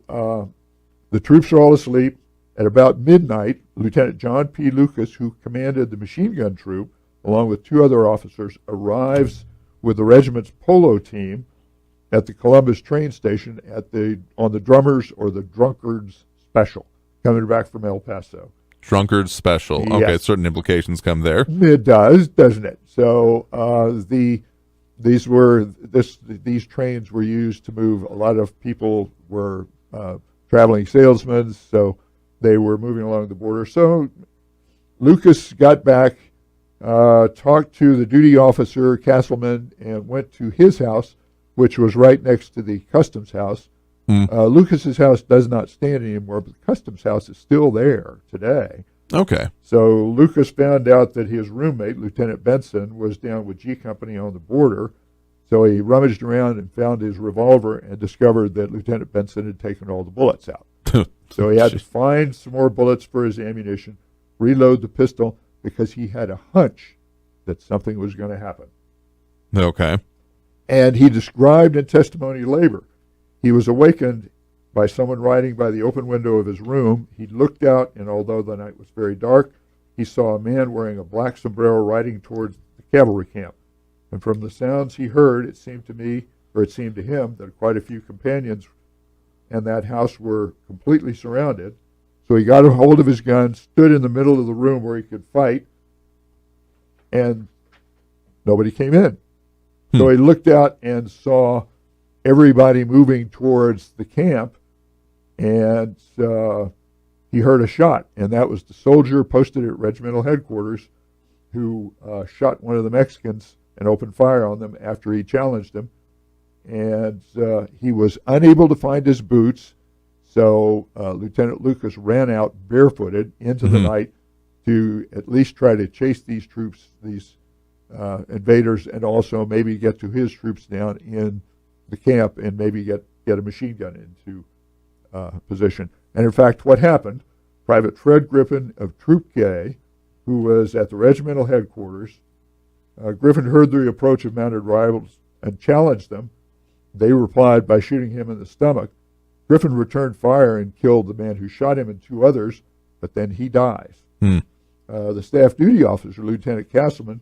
the troops are all asleep. At about midnight, Lieutenant John P. Lucas, who commanded the machine gun troop, along with 2 other officers, arrives with the regiment's polo team at the Columbus train station on the Drummers or the Drunkards Special, coming back from El Paso. Drunkards Special. Yes. Okay, certain implications come there. It does, doesn't it? So these trains were used to move. A lot of people were traveling salesmen, so they were moving along the border. So Lucas got back, talked to the duty officer, Castleman, and went to his house, which was right next to the customs house. Lucas's house does not stand anymore, but the customs house is still there today. Okay. So Lucas found out that his roommate, Lieutenant Benson, was down with G Company on the border. So he rummaged around and found his revolver and discovered that Lieutenant Benson had taken all the bullets out. So he had to find some more bullets for his ammunition, reload the pistol, because he had a hunch that something was going to happen. Okay. And he described in testimony later, he was awakened by someone riding by the open window of his room. He looked out, and although the night was very dark, he saw a man wearing a black sombrero riding towards the cavalry camp. And from the sounds he heard, it seemed to him that quite a few companions and that house were completely surrounded. So he got a hold of his gun, stood in the middle of the room where he could fight, and nobody came in. So he looked out and saw everybody moving towards the camp, and he heard a shot, and that was the soldier posted at regimental headquarters who shot one of the Mexicans and opened fire on them after he challenged him. And he was unable to find his boots, so Lieutenant Lucas ran out barefooted into the night to at least try to chase these troops, these invaders, and also maybe get to his troops down in the camp and maybe get a machine gun into position. And in fact, what happened, Private Fred Griffin of Troop K, who was at the regimental headquarters, Griffin heard the approach of mounted rivals and challenged them. They replied by shooting him in the stomach. Griffin returned fire and killed the man who shot him and 2 others, but then he dies. The staff duty officer, Lieutenant Castleman,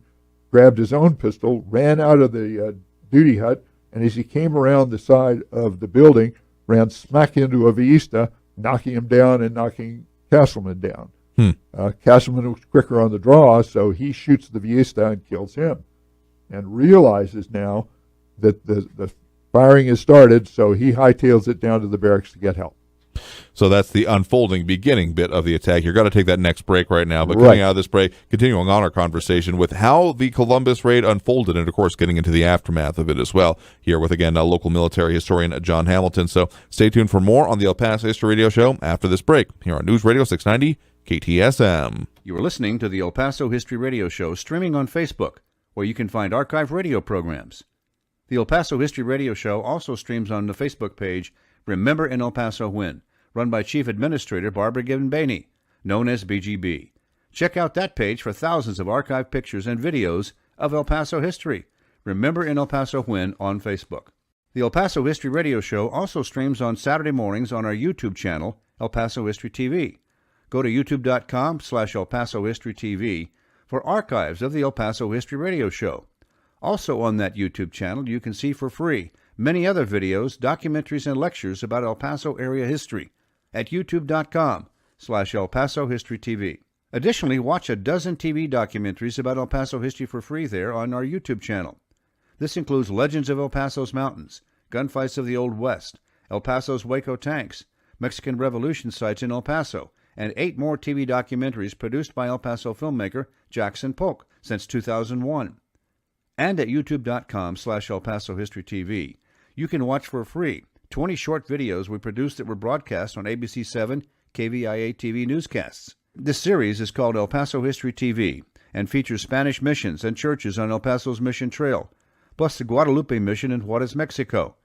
grabbed his own pistol, ran out of the duty hut, and as he came around the side of the building, ran smack into a Villista, knocking him down and knocking Castleman down. Castleman was quicker on the draw, so he shoots the Villista and kills him, and realizes now that the firing has started, so he hightails it down to the barracks to get help. So that's the unfolding beginning bit of the attack. You're going to take that next break right now, but coming out of this break, continuing on our conversation with how the Columbus raid unfolded, and of course getting into the aftermath of it as well, here with, again, local military historian John Hamilton. So stay tuned for more on the El Paso History Radio Show after this break, here on News Radio 690 KTSM. You are listening to the El Paso History Radio Show, streaming on Facebook, where you can find archive radio programs. The El Paso History Radio Show also streams on the Facebook page Remember in El Paso When, run by Chief Administrator Barbara Gibbon-Bainey, known as BGB. Check out that page for thousands of archived pictures and videos of El Paso history. Remember in El Paso When on Facebook. The El Paso History Radio Show also streams on Saturday mornings on our YouTube channel, El Paso History TV. Go to youtube.com/El Paso History TV for archives of the El Paso History Radio Show. Also on that YouTube channel, you can see for free many other videos, documentaries, and lectures about El Paso area history at youtube.com/El Paso History TV. Additionally, watch a dozen TV documentaries about El Paso history for free there on our YouTube channel. This includes Legends of El Paso's Mountains, Gunfights of the Old West, El Paso's Waco Tanks, Mexican Revolution sites in El Paso, and 8 more TV documentaries produced by El Paso filmmaker Jackson Polk since 2001. And at youtube.com/El Paso History TV, you can watch for free 20 short videos we produced that were broadcast on ABC 7 KVIA TV newscasts. This series is called El Paso History TV and features Spanish missions and churches on El Paso's Mission Trail, plus the Guadalupe Mission in Juarez, Mexico.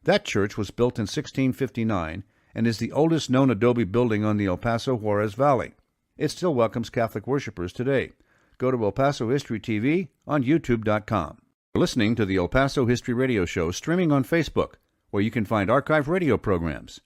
That church was built in 1659 and is the oldest known adobe building on the El Paso Juarez Valley. It still welcomes Catholic worshipers today. Go to El Paso History TV on youtube.com. You're listening to the El Paso History Radio Show streaming on Facebook, where you can find archived radio programs.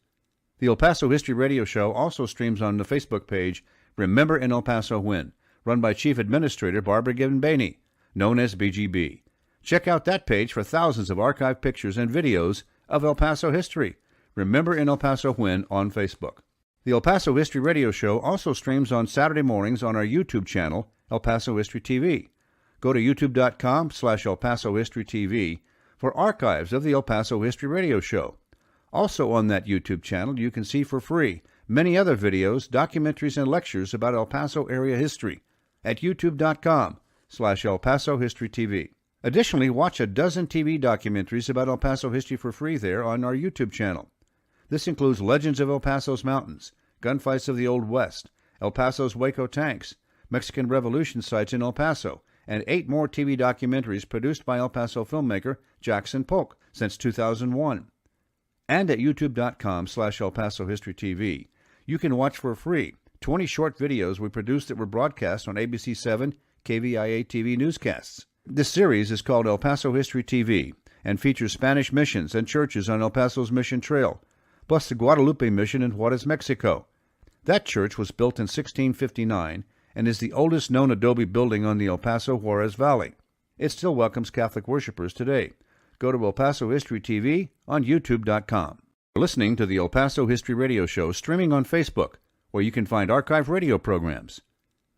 The El Paso History Radio Show also streams on the Facebook page Remember in El Paso When, run by Chief Administrator Barbara Gibbon-Bainey, known as BGB. Check out that page for thousands of archived pictures and videos of El Paso history. Remember in El Paso When on Facebook. The El Paso History Radio Show also streams on Saturday mornings on our YouTube channel, El Paso History TV. Go to youtube.com/El Paso History TV for archives of the El Paso History Radio Show. Also on that YouTube channel, you can see for free many other videos, documentaries, and lectures about El Paso area history at youtube.com/El Paso History TV. Additionally, watch a dozen TV documentaries about El Paso history for free there on our YouTube channel. This includes Legends of El Paso's Mountains, Gunfights of the Old West, El Paso's Waco Tanks, Mexican Revolution sites in El Paso, and 8 more TV documentaries produced by El Paso filmmaker Jackson Polk since 2001. And at youtube.com/El Paso History TV, you can watch for free 20 short videos we produced that were broadcast on ABC 7 KVIA TV newscasts. This series is called El Paso History TV and features Spanish missions and churches on El Paso's Mission Trail, plus the Guadalupe Mission in Juarez, Mexico. That church was built in 1659 and is the oldest known adobe building on the El Paso Juarez Valley. It still welcomes Catholic worshipers today. Go to El Paso History TV on youtube.com. You're listening to the El Paso History Radio Show streaming on Facebook, where you can find archived radio programs.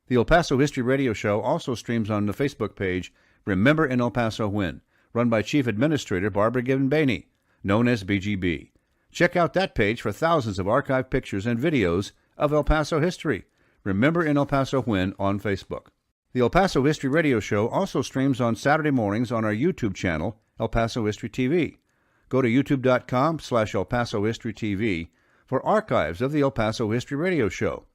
The El Paso History Radio Show also streams on the Facebook page Remember in El Paso When, run by Chief Administrator Barbara Gibbon-Bainey, known as BGB. Check out that page for thousands of archived pictures and videos of El Paso history. Remember in El Paso When on Facebook. The El Paso History Radio Show also streams on Saturday mornings on our YouTube channel, El Paso History TV. Go to youtube.com/El Paso History TV for archives of the El Paso History Radio Show.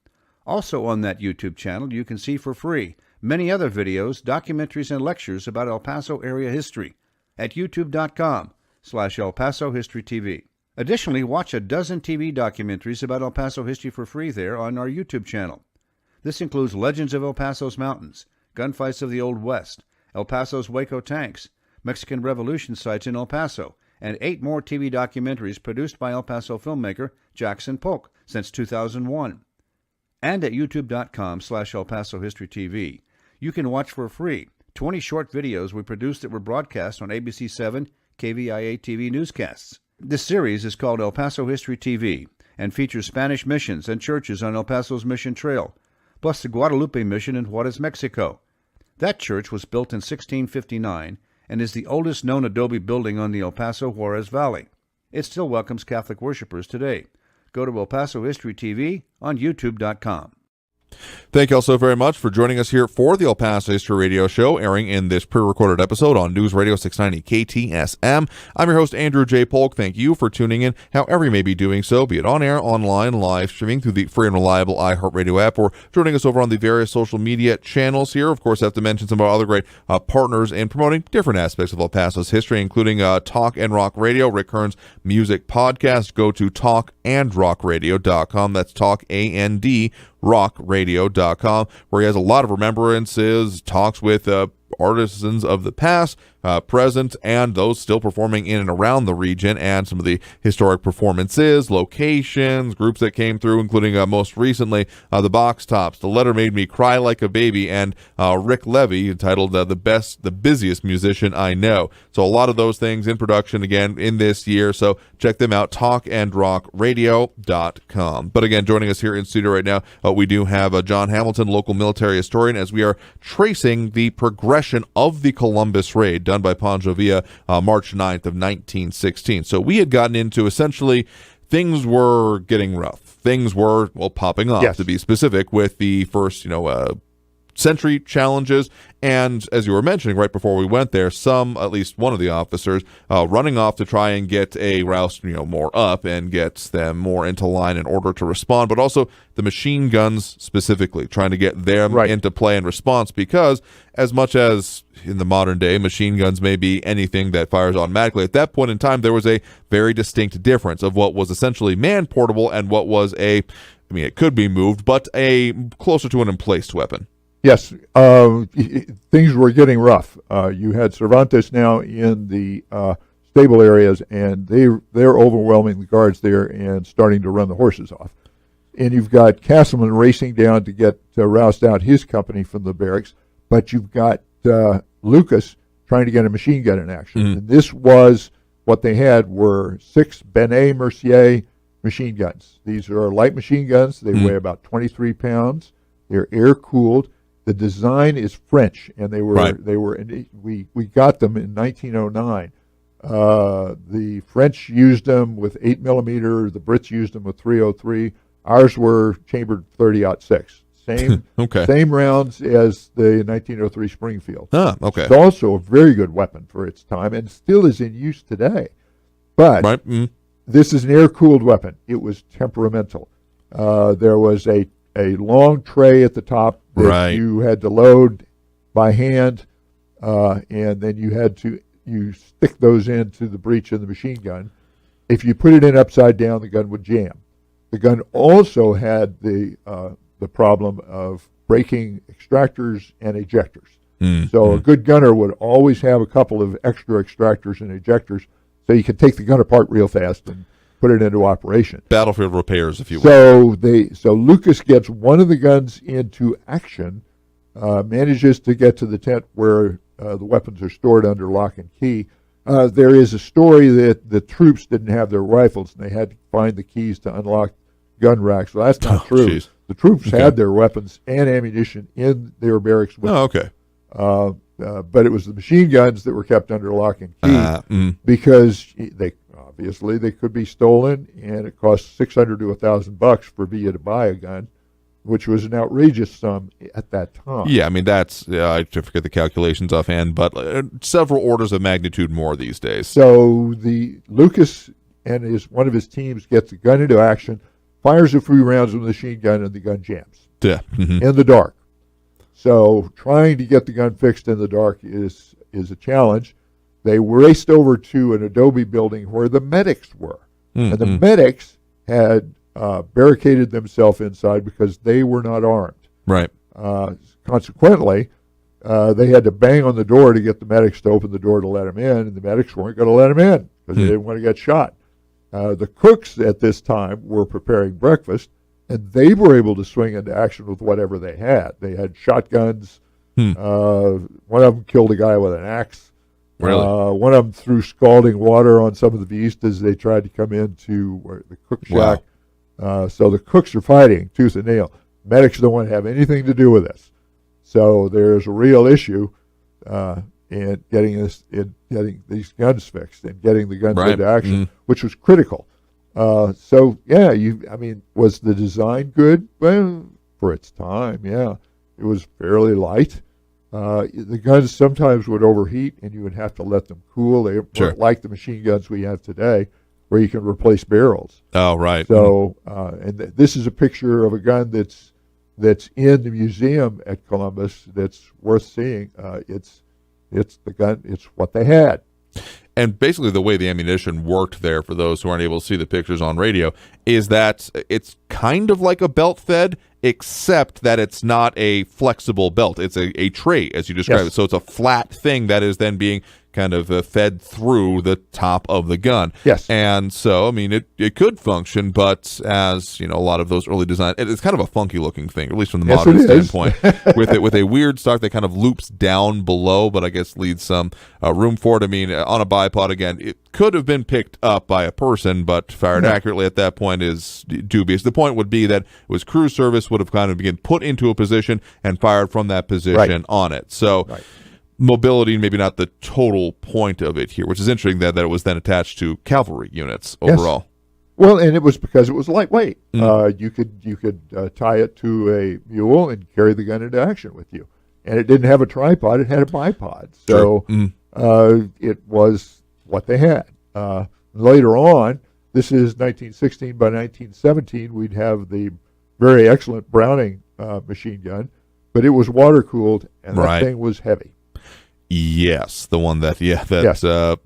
Also on that YouTube channel, you can see for free many other videos, documentaries, and lectures about El Paso area history at youtube.com/El Paso History TV. Additionally, watch a dozen TV documentaries about El Paso history for free there on our YouTube channel. This includes Legends of El Paso's Mountains, Gunfights of the Old West, El Paso's Waco Tanks, Mexican Revolution sites in El Paso, and 8 more TV documentaries produced by El Paso filmmaker Jackson Polk since 2001. And at youtube.com/El Paso History TV, you can watch for free 20 short videos we produced that were broadcast on ABC 7 KVIA TV newscasts. This series is called El Paso History TV and features Spanish missions and churches on El Paso's Mission Trail, plus the Guadalupe Mission in Juarez, Mexico. That church was built in 1659 and is the oldest known adobe building on the El Paso Juarez Valley. It still welcomes Catholic worshipers today. Go to El Paso History TV on youtube.com. Thank you all so very much for joining us here for the El Paso History Radio Show, airing in this pre-recorded episode on News Radio 690 KTSM. I'm your host, Andrew J. Polk. Thank you for tuning in, however you may be doing so, be it on air, online, live streaming through the free and reliable iHeartRadio app, or joining us over on the various social media channels here. Of course, I have to mention some of our other great partners in promoting different aspects of El Paso's history, including Talk and Rock Radio, Rick Hearn's music podcast. Go to talkandrockradio.com. That's talk, A-N-D, rockradio.com, where he has a lot of remembrances, talks with artisans of the past, present, and those still performing in and around the region, and some of the historic performances, locations, groups that came through, including most recently the Box Tops, The Letter Made Me Cry Like a Baby, and Rick Levy, entitled The Busiest Musician I Know. So a lot of those things in production again in this year, so check them out, talkandrockradio.com. But again, joining us here in studio right now, we do have John Hamilton, local military historian, as we are tracing the progression of the Columbus raid done by Pancho Villa March 9th of 1916. So we had gotten into essentially things were getting rough. Things were, well, popping off, Yes. to be specific, with the first, century challenges, and as you were mentioning right before we went there, at least one of the officers running off to try and get a rouse more up and get them more into line in order to respond, but also the machine guns specifically, trying to get them into play in response, because as much as in the modern day machine guns may be anything that fires automatically, at that point in time there was a very distinct difference of what was essentially man-portable and what was it could be moved, but a closer to an emplaced weapon. Yes, things were getting rough. You had Cervantes now in the stable areas, and they're overwhelming the guards there and starting to run the horses off. And you've got Castleman racing down to get roused out his company from the barracks, but you've got Lucas trying to get a machine gun in action. And this was what they had were 6 Benet Mercier machine guns. These are light machine guns. They weigh about 23 pounds. They're air-cooled. The design is French, and we got them in 1909. The French used them with 8mm. The Brits used them with 303. Ours were chambered 30-06. Same same rounds as the 1903 Springfield. Okay. It's also a very good weapon for its time and still is in use today. But this is an air-cooled weapon. It was temperamental. There was a long tray at the top that you had to load by hand, and then you stick those into the breech of the machine gun. If you put it in upside down, the gun would jam. The gun also had the problem of breaking extractors and ejectors. So a good gunner would always have a couple of extra extractors and ejectors, so you could take the gun apart real fast and put it into operation. Battlefield repairs, if you will. So Lucas gets one of the guns into action, manages to get to the tent where the weapons are stored under lock and key. There is a story that the troops didn't have their rifles and they had to find the keys to unlock gun racks. Well, that's not true. Geez. The troops had their weapons and ammunition in their barracks with them. But it was the machine guns that were kept under lock and key because obviously they could be stolen, and it cost $600 to $1,000 for Villa to buy a gun, which was an outrageous sum at that time. Yeah, that's I forget the calculations offhand, but several orders of magnitude more these days. So Lucas and one of his teams gets the gun into action, fires a few rounds with the machine gun, and the gun jams in the dark. So trying to get the gun fixed in the dark is a challenge. They raced over to an adobe building where the medics were. And the medics had barricaded themselves inside because they were not armed. Right. Consequently, they had to bang on the door to get the medics to open the door to let them in, and the medics weren't going to let them in because they didn't want to get shot. The cooks at this time were preparing breakfast, and they were able to swing into action with whatever they had. They had shotguns. One of them killed a guy with an axe. Really? One of them threw scalding water on some of the vistas. They tried to come into the cook shack. Wow. So the cooks are fighting tooth and nail. Medics don't want to have anything to do with this. So there's a real issue in getting these guns fixed and getting the guns into action, which was critical. Was the design good? Well, for its time. Yeah, it was fairly light. The guns sometimes would overheat, and you would have to let them cool. They weren't like the machine guns we have today, where you can replace barrels. Oh, right. So, this is a picture of a gun that's in the museum at Columbus. That's worth seeing. It's the gun. It's what they had. And basically the way the ammunition worked there, for those who aren't able to see the pictures on radio, is that it's kind of like a belt fed, except that it's not a flexible belt. It's a tray, as you described it. So it's a flat thing that is then being kind of fed through the top of the gun. Yes. And so, I mean, it could function, but as, a lot of those early designs, it's kind of a funky looking thing, at least from the modern standpoint, with a weird stock that kind of loops down below, but I guess leaves some room for it. I mean, on a bipod, again, it could have been picked up by a person, but fired accurately at that point is dubious. The point would be that it was crew service would have kind of been put into a position and fired from that position on it. So mobility, maybe not the total point of it here, which is interesting that it was then attached to cavalry units overall. Well, and it was because it was lightweight. You could tie it to a mule and carry the gun into action with you. And it didn't have a tripod; it had a bipod. So it was what they had. Later on, this is 1916. By 1917, we'd have the very excellent Browning machine gun, but it was water cooled, and that thing was heavy. Yes, the one that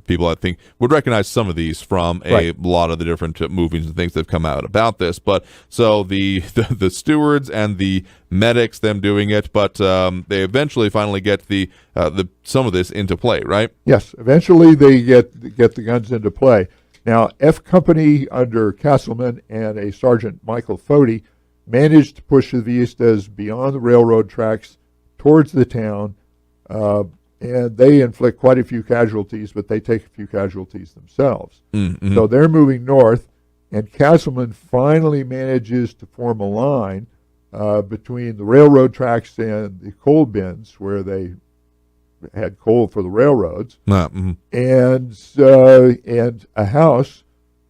people I think would recognize some of these from a lot of the different movies and things that have come out about this. But so the stewards and the medics, them doing it, but they eventually finally get the some of this into play, right? Yes, eventually they get the guns into play. Now, F Company under Castleman and a Sergeant Michael Fody managed to push the Villistas beyond the railroad tracks towards the town. And they inflict quite a few casualties, but they take a few casualties themselves. So they're moving north, and Castleman finally manages to form a line between the railroad tracks and the coal bins where they had coal for the railroads, and a house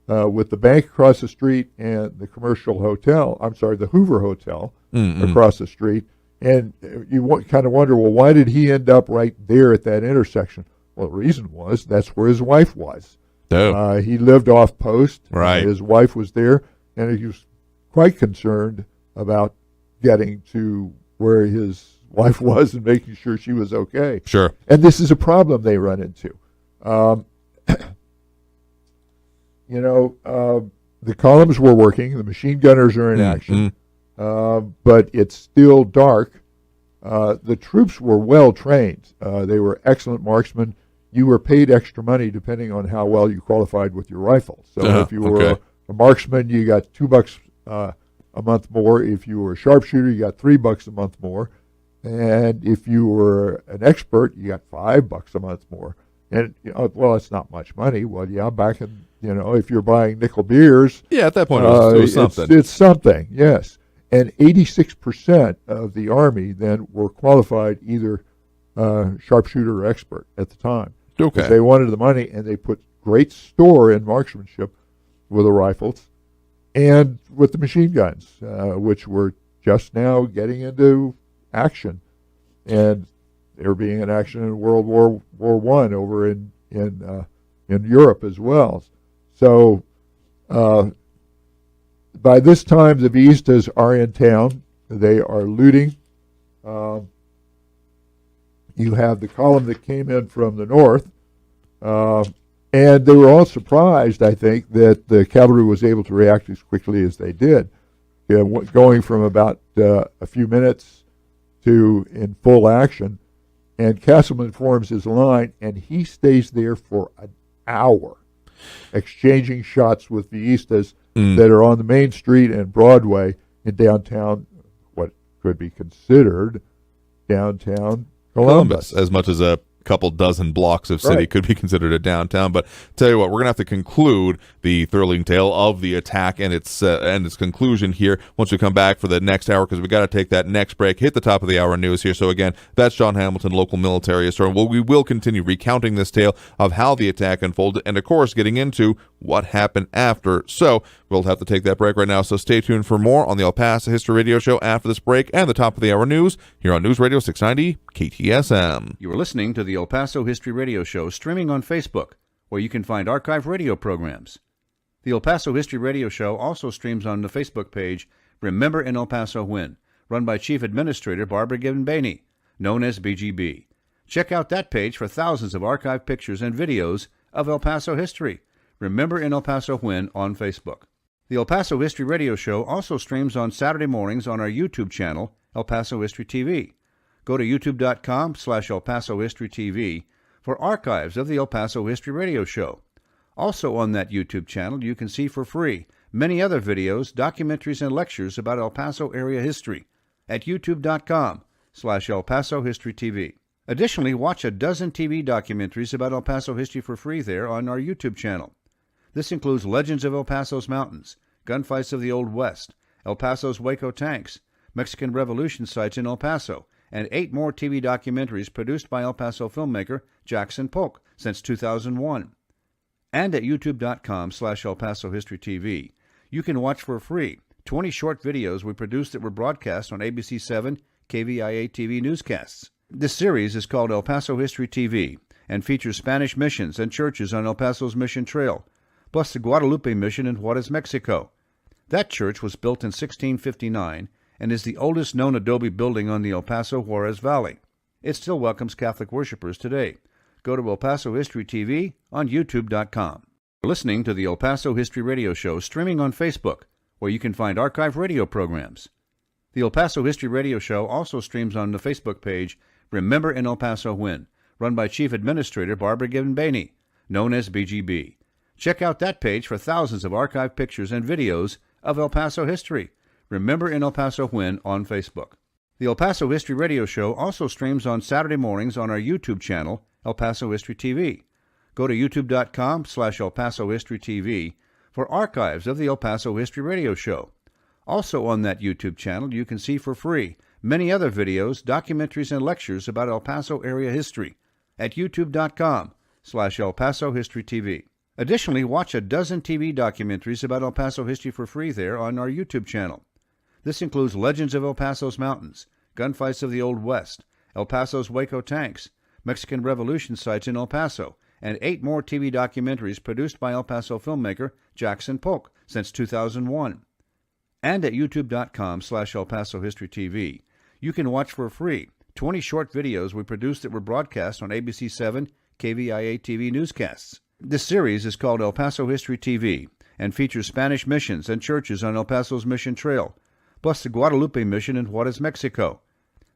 with the bank across the street and the commercial hotel. I'm sorry, the Hoover Hotel across the street. And you kind of wonder, well, why did he end up right there at that intersection? Well, the reason was that's where his wife was. He lived off post. His wife was there, and he was quite concerned about getting to where his wife was and making sure she was okay. Sure. And this is a problem they run into. The columns were working. The machine gunners are in action. But it's still dark. The troops were well trained. They were excellent marksmen. You were paid extra money depending on how well you qualified with your rifle. So if you were a marksman, you got $2 a month more. If you were a sharpshooter, you got $3 a month more. And if you were an expert, you got $5 a month more. And well, it's not much money. Well, yeah, back in if you're buying nickel beers, at that point it was something. It's something, yes. And 86% of the Army then were qualified either sharpshooter or expert at the time. Okay. They wanted the money, and they put great store in marksmanship with the rifles and with the machine guns, which were just now getting into action. And they were being in action in World War I over in Europe as well. So by this time, the Villistas are in town. They are looting. You have the column that came in from the north, and they were all surprised, I think, that the cavalry was able to react as quickly as they did, going from about a few minutes to in full action. And Castleman forms his line, and he stays there for an hour, exchanging shots with Villistas that are on the main street and Broadway in downtown, what could be considered downtown Columbus. As much as a couple dozen blocks of city could be considered a downtown. But tell you what, we're going to have to conclude the thrilling tale of the attack and its conclusion here once we come back for the next hour, because we got to take that next break, hit the top of the hour news here. So again, that's John Hamilton, local military historian. Well, we will continue recounting this tale of how the attack unfolded and, of course, getting into what happened after. So we'll have to take that break right now. So stay tuned for more on the El Paso History Radio Show after this break and the top of the hour news here on News Radio 690 KTSM. You are listening to the El Paso History Radio Show streaming on Facebook, where you can find archive radio programs. The El Paso History Radio Show also streams on the Facebook page Remember in El Paso When, run by Chief Administrator Barbara Gibbon-Bainey, known as BGB. Check out that page for thousands of archived pictures and videos of El Paso history. Remember in El Paso When on Facebook. The El Paso History Radio Show also streams on Saturday mornings on our YouTube channel, El Paso History TV. Go to youtube.com/El Paso History TV for archives of the El Paso History Radio Show. Also on that YouTube channel, you can see for free many other videos, documentaries, and lectures about El Paso area history at youtube.com/El Paso History TV. Additionally, watch a dozen TV documentaries about El Paso history for free there on our YouTube channel. This includes Legends of El Paso's Mountains, Gunfights of the Old West, El Paso's Waco Tanks, Mexican Revolution sites in El Paso, and 8 more TV documentaries produced by El Paso filmmaker Jackson Polk since 2001. And at youtube.com/El Paso History TV, you can watch for free 20 short videos we produced that were broadcast on ABC 7 KVIA TV newscasts. This series is called El Paso History TV and features Spanish missions and churches on El Paso's Mission Trail, plus the Guadalupe Mission in Juarez, Mexico. That church was built in 1659 and is the oldest known adobe building on the El Paso Juarez Valley. It still welcomes Catholic worshipers today. Go to El Paso History TV on youtube.com. You're listening to the El Paso History Radio Show streaming on Facebook, where you can find archive radio programs. The El Paso History Radio Show also streams on the Facebook page Remember in El Paso When, run by Chief Administrator Barbara Gibbon-Bainey, known as BGB. Check out that page for thousands of archived pictures and videos of El Paso history. Remember in El Paso When on Facebook. The El Paso History Radio Show also streams on Saturday mornings on our YouTube channel, El Paso History TV. Go to youtube.com/El Paso History TV for archives of the El Paso History Radio Show. Also on that YouTube channel, you can see for free many other videos, documentaries, and lectures about El Paso area history at youtube.com/El Paso History TV. Additionally, watch a dozen TV documentaries about El Paso history for free there on our YouTube channel. This includes Legends of El Paso's Mountains, Gunfights of the Old West, El Paso's Waco Tanks, Mexican Revolution sites in El Paso, and 8 more TV documentaries produced by El Paso filmmaker Jackson Polk since 2001. And at youtube.com/El Paso History TV, you can watch for free 20 short videos we produced that were broadcast on ABC 7 KVIA TV newscasts. This series is called El Paso History TV and features Spanish missions and churches on El Paso's Mission Trail, plus the Guadalupe Mission in Juarez, Mexico.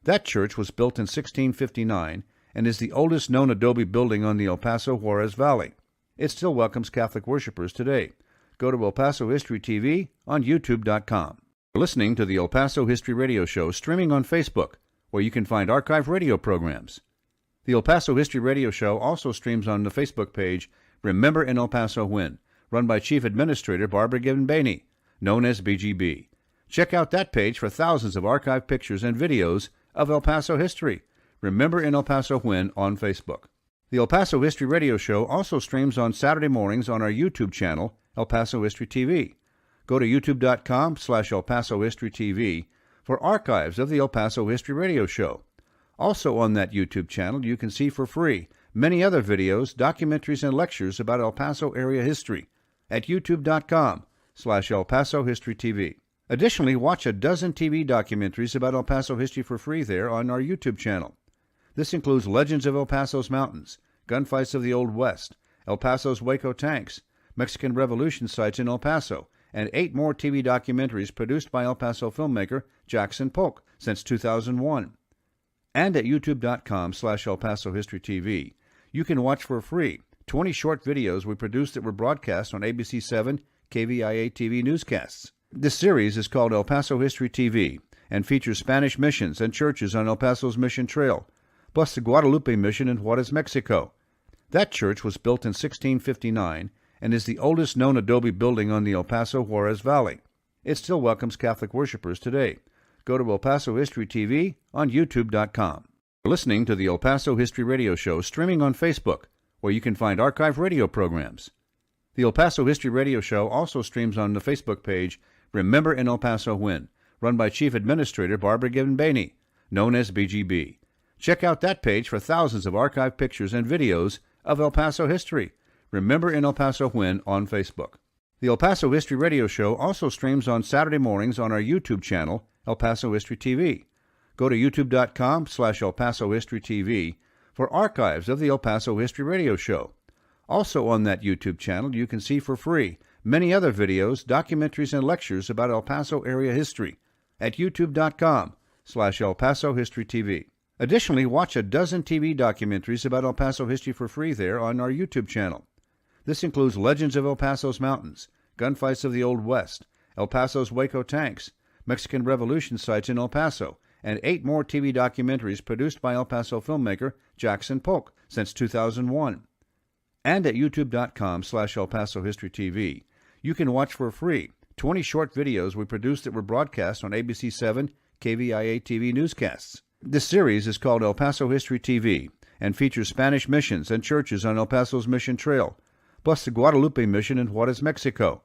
That church was built in 1659 and is the oldest known adobe building on the El Paso Juarez Valley. It still welcomes Catholic worshipers today. Go to El Paso History TV on youtube.com. You're listening to the El Paso History Radio Show streaming on Facebook, where you can find archive radio programs. The El Paso History Radio Show also streams on the Facebook page Remember in El Paso When, run by Chief Administrator Barbara Gibbon-Bainey, known as BGB. Check out that page for thousands of archived pictures and videos of El Paso history. Remember in El Paso When on Facebook. The El Paso History Radio Show also streams on Saturday mornings on our YouTube channel, El Paso History TV. Go to youtube.com/El Paso History TV for archives of the El Paso History Radio Show. Also on that YouTube channel, you can see for free many other videos, documentaries, and lectures about El Paso area history at youtube.com/El Paso History TV. Additionally, watch a dozen TV documentaries about El Paso history for free there on our YouTube channel. This includes Legends of El Paso's Mountains, Gunfights of the Old West, El Paso's Waco Tanks, Mexican Revolution sites in El Paso, and 8 more TV documentaries produced by El Paso filmmaker Jackson Polk since 2001. And at youtube.com/El Paso History TV, you can watch for free 20 short videos we produced that were broadcast on ABC 7 KVIA TV newscasts. This series is called El Paso History TV and features Spanish missions and churches on El Paso's Mission Trail, plus the Guadalupe Mission in Juarez, Mexico. That church was built in 1659 and is the oldest known adobe building on the El Paso Juarez Valley. It still welcomes Catholic worshipers today. Go to El Paso History TV on youtube.com. You're listening to the El Paso History Radio Show streaming on Facebook, where you can find archive radio programs. The El Paso History Radio Show also streams on the Facebook page Remember in El Paso When, run by Chief Administrator Barbara Gibbon-Bainey, known as BGB. Check out that page for thousands of archived pictures and videos of El Paso history. Remember in El Paso When on Facebook. The El Paso History Radio Show also streams on Saturday mornings on our YouTube channel, El Paso History TV. Go to youtube.com/El Paso History TV for archives of the El Paso History Radio Show. Also on that YouTube channel, you can see for free many other videos, documentaries, and lectures about El Paso area history at youtube.com/El Paso History TV. Additionally, watch a dozen TV documentaries about El Paso history for free there on our YouTube channel. This includes Legends of El Paso's Mountains, Gunfights of the Old West, El Paso's Waco Tanks, Mexican Revolution sites in El Paso, and 8 more TV documentaries produced by El Paso filmmaker Jackson Polk since 2001. And at youtube.com/El Paso History TV, you can watch for free 20 short videos we produced that were broadcast on ABC7 KVIA TV newscasts. This series is called El Paso History TV and features Spanish missions and churches on El Paso's Mission Trail, plus the Guadalupe Mission in Juarez, Mexico.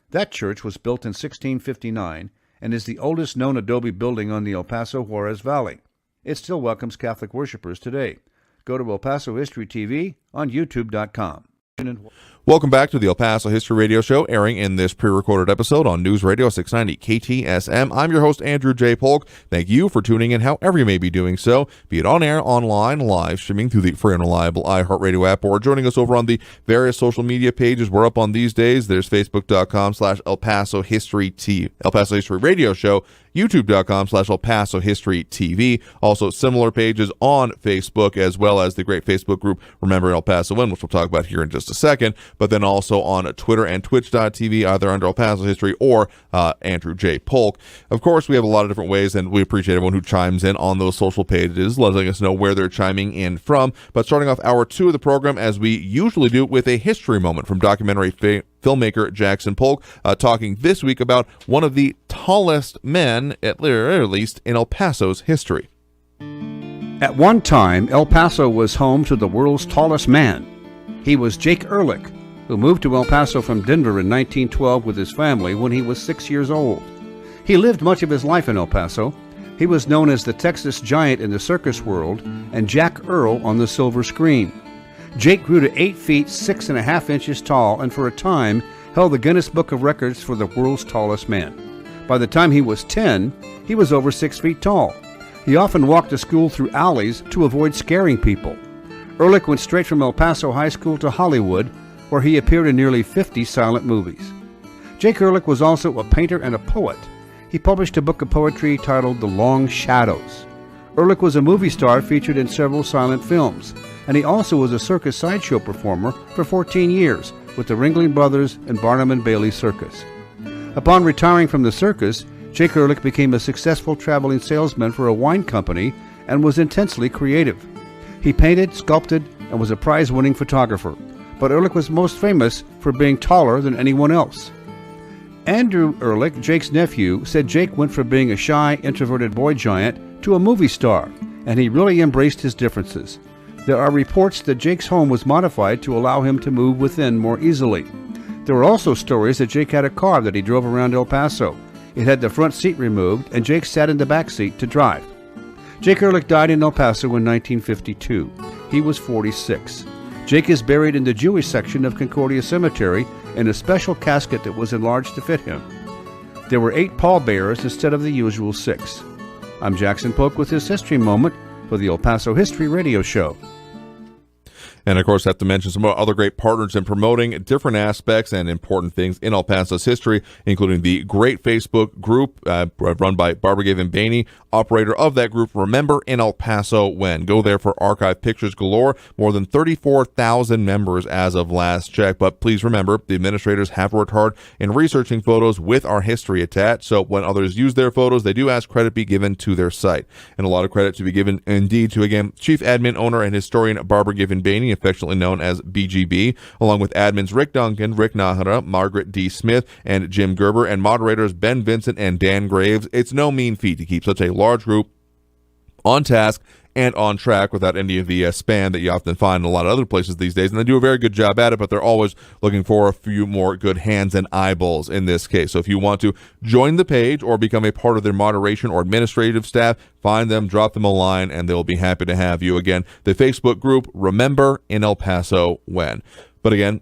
That church was built in 1659 and is the oldest known adobe building on the El Paso Juarez Valley. It still welcomes Catholic worshipers today. Go to El Paso History TV on youtube.com. Welcome back to the El Paso History Radio Show, airing in this pre-recorded episode on News Radio 690 KTSM. I'm your host, Andrew J. Polk. Thank you for tuning in however you may be doing so, be it on air, online, live streaming through the free and reliable iHeartRadio app, or joining us over on the various social media pages we're up on these days. There's facebook.com/El Paso History El Paso History Radio Show, youtube.com/El Paso History TV. Also similar pages on Facebook, as well as the great Facebook group Remember El Paso When, which we'll talk about here in just a second, but then also on Twitter and twitch.tv, either under El Paso History or Andrew J. Polk. Of course, we have a lot of different ways, and we appreciate everyone who chimes in on those social pages, letting us know where they're chiming in from. But starting off hour 2 of the program, as we usually do, with a history moment from documentary filmmaker Jackson Polk, talking this week about one of the tallest men, at least in El Paso's history. At one time, El Paso was home to the world's tallest man. He was Jake Ehrlich, who moved to El Paso from Denver in 1912 with his family when he was 6 years old. He lived much of his life in El Paso. He was known as the Texas Giant in the circus world and Jack Earl on the silver screen. Jake grew to 8 feet 6.5 inches tall and for a time held the Guinness Book of Records for the world's tallest man. By the time he was 10, he was over 6 feet tall. He often walked to school through alleys to avoid scaring people. Ehrlich went straight from El Paso High School to Hollywood, where he appeared in nearly 50 silent movies. Jake Ehrlich was also a painter and a poet. He published a book of poetry titled The Long Shadows. Ehrlich was a movie star featured in several silent films, and he also was a circus sideshow performer for 14 years with the Ringling Brothers and Barnum and Bailey Circus. Upon retiring from the circus, Jake Ehrlich became a successful traveling salesman for a wine company and was intensely creative. He painted, sculpted, and was a prize-winning photographer, but Ehrlich was most famous for being taller than anyone else. Andrew Ehrlich, Jake's nephew, said Jake went from being a shy, introverted boy giant to a movie star, and he really embraced his differences. There are reports that Jake's home was modified to allow him to move within more easily. There were also stories that Jake had a car that he drove around El Paso. It had the front seat removed, and Jake sat in the back seat to drive. Jake Ehrlich died in El Paso in 1952. He was 46. Jake is buried in the Jewish section of Concordia Cemetery in a special casket that was enlarged to fit him. There were 8 pallbearers instead of the usual 6. I'm Jackson Polk with this history moment for the El Paso History Radio Show. And, of course, have to mention some other great partners in promoting different aspects and important things in El Paso's history, including the great Facebook group run by Barbara Gibbon-Bainey, operator of that group, Remember in El Paso When. Go there for archive pictures galore. More than 34,000 members as of last check. But please remember, the administrators have worked hard in researching photos with our history attached. So when others use their photos, they do ask credit be given to their site. And a lot of credit to be given indeed to, again, Chief Admin, Owner, and Historian Barbara Gibbon-Bainey, affectionately known as BGB, along with admins Rick Duncan, Rick Nahara, Margaret D. Smith, and Jim Gerber, and moderators Ben Vincent and Dan Graves. It's no mean feat to keep such a large group on task and on track without any of the spam that you often find in a lot of other places these days. And they do a very good job at it, but they're always looking for a few more good hands and eyeballs in this case. So if you want to join the page or become a part of their moderation or administrative staff, find them, drop them a line, and they'll be happy to have you. Again, the Facebook group, Remember in El Paso When. But again,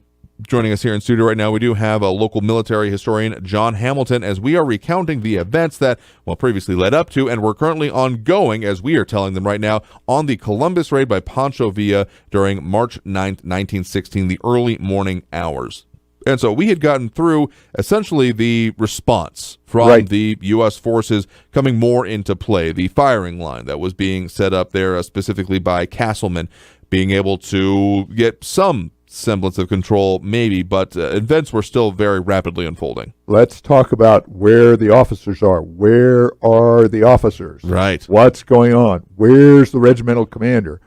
joining us here in studio right now, we do have a local military historian, John Hamilton, as we are recounting the events that, well, previously led up to and were currently ongoing, as we are telling them right now, on the Columbus raid by Pancho Villa during March 9th, 1916, the early morning hours. And so we had gotten through essentially the response from the U.S. forces coming more into play, the firing line that was being set up there specifically by Castleman, being able to get some semblance of control, maybe, but events were still very rapidly unfolding. Let's talk about where the officers are. Where are the officers? Right. What's going on? Where's the regimental commander?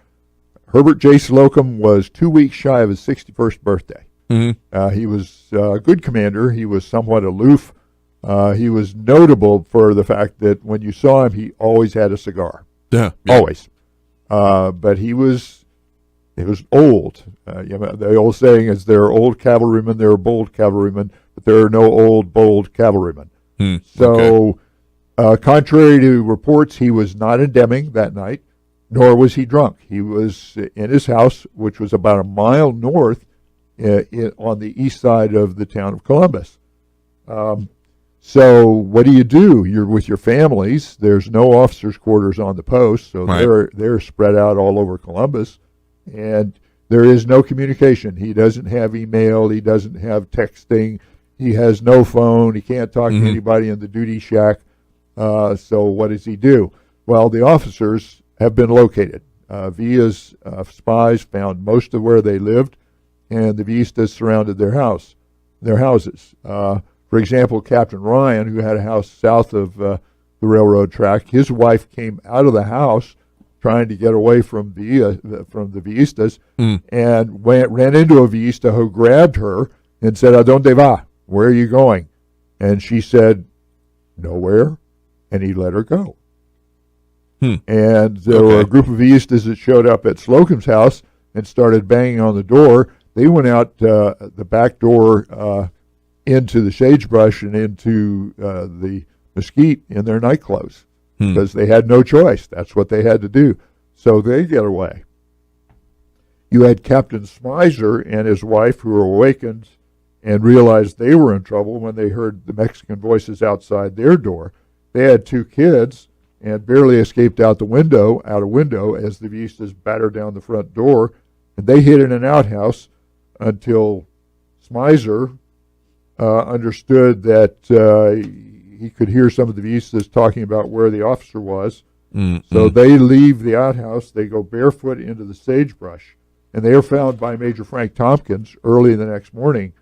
Herbert J. Slocum was 2 weeks shy of his 61st birthday. Mm-hmm. He was a good commander. He was somewhat aloof. He was notable for the fact that when you saw him, he always had a cigar. Yeah. Always. But he was old. The old saying is there are old cavalrymen, there are bold cavalrymen, but there are no old, bold cavalrymen. So, contrary to reports, he was not in Deming that night, nor was he drunk. He was in his house, which was about a mile north on the east side of the town of Columbus. So what do? You're with your families. There's no officers' quarters on the post, so they're spread out all over Columbus. And there is no communication. He doesn't have email. He doesn't have texting. He has no phone. He can't talk to anybody in the duty shack. So what does he do? Well, the officers have been located. Villa's spies found most of where they lived, and the Villistas surrounded their houses. For example, Captain Ryan, who had a house south of the railroad track, his wife came out of the house trying to get away from the Villistas, and ran into a Villista who grabbed her and said, "A dónde va? Where are you going?" And she said, "Nowhere," and he let her go. And there were a group of Villistas that showed up at Slocum's house and started banging on the door. They went out the back door into the sagebrush and into the mesquite in their nightclothes. Because they had no choice. That's what they had to do. So they get away. You had Captain Smizer and his wife who were awakened and realized they were in trouble when they heard the Mexican voices outside their door. They had 2 kids and barely escaped out a window as the Villistas battered down the front door. And they hid in an outhouse until Smizer understood that he could hear some of the Villistas talking about where the officer was. So they leave the outhouse. They go barefoot into the sagebrush, and they are found by Major Frank Tompkins early the next morning.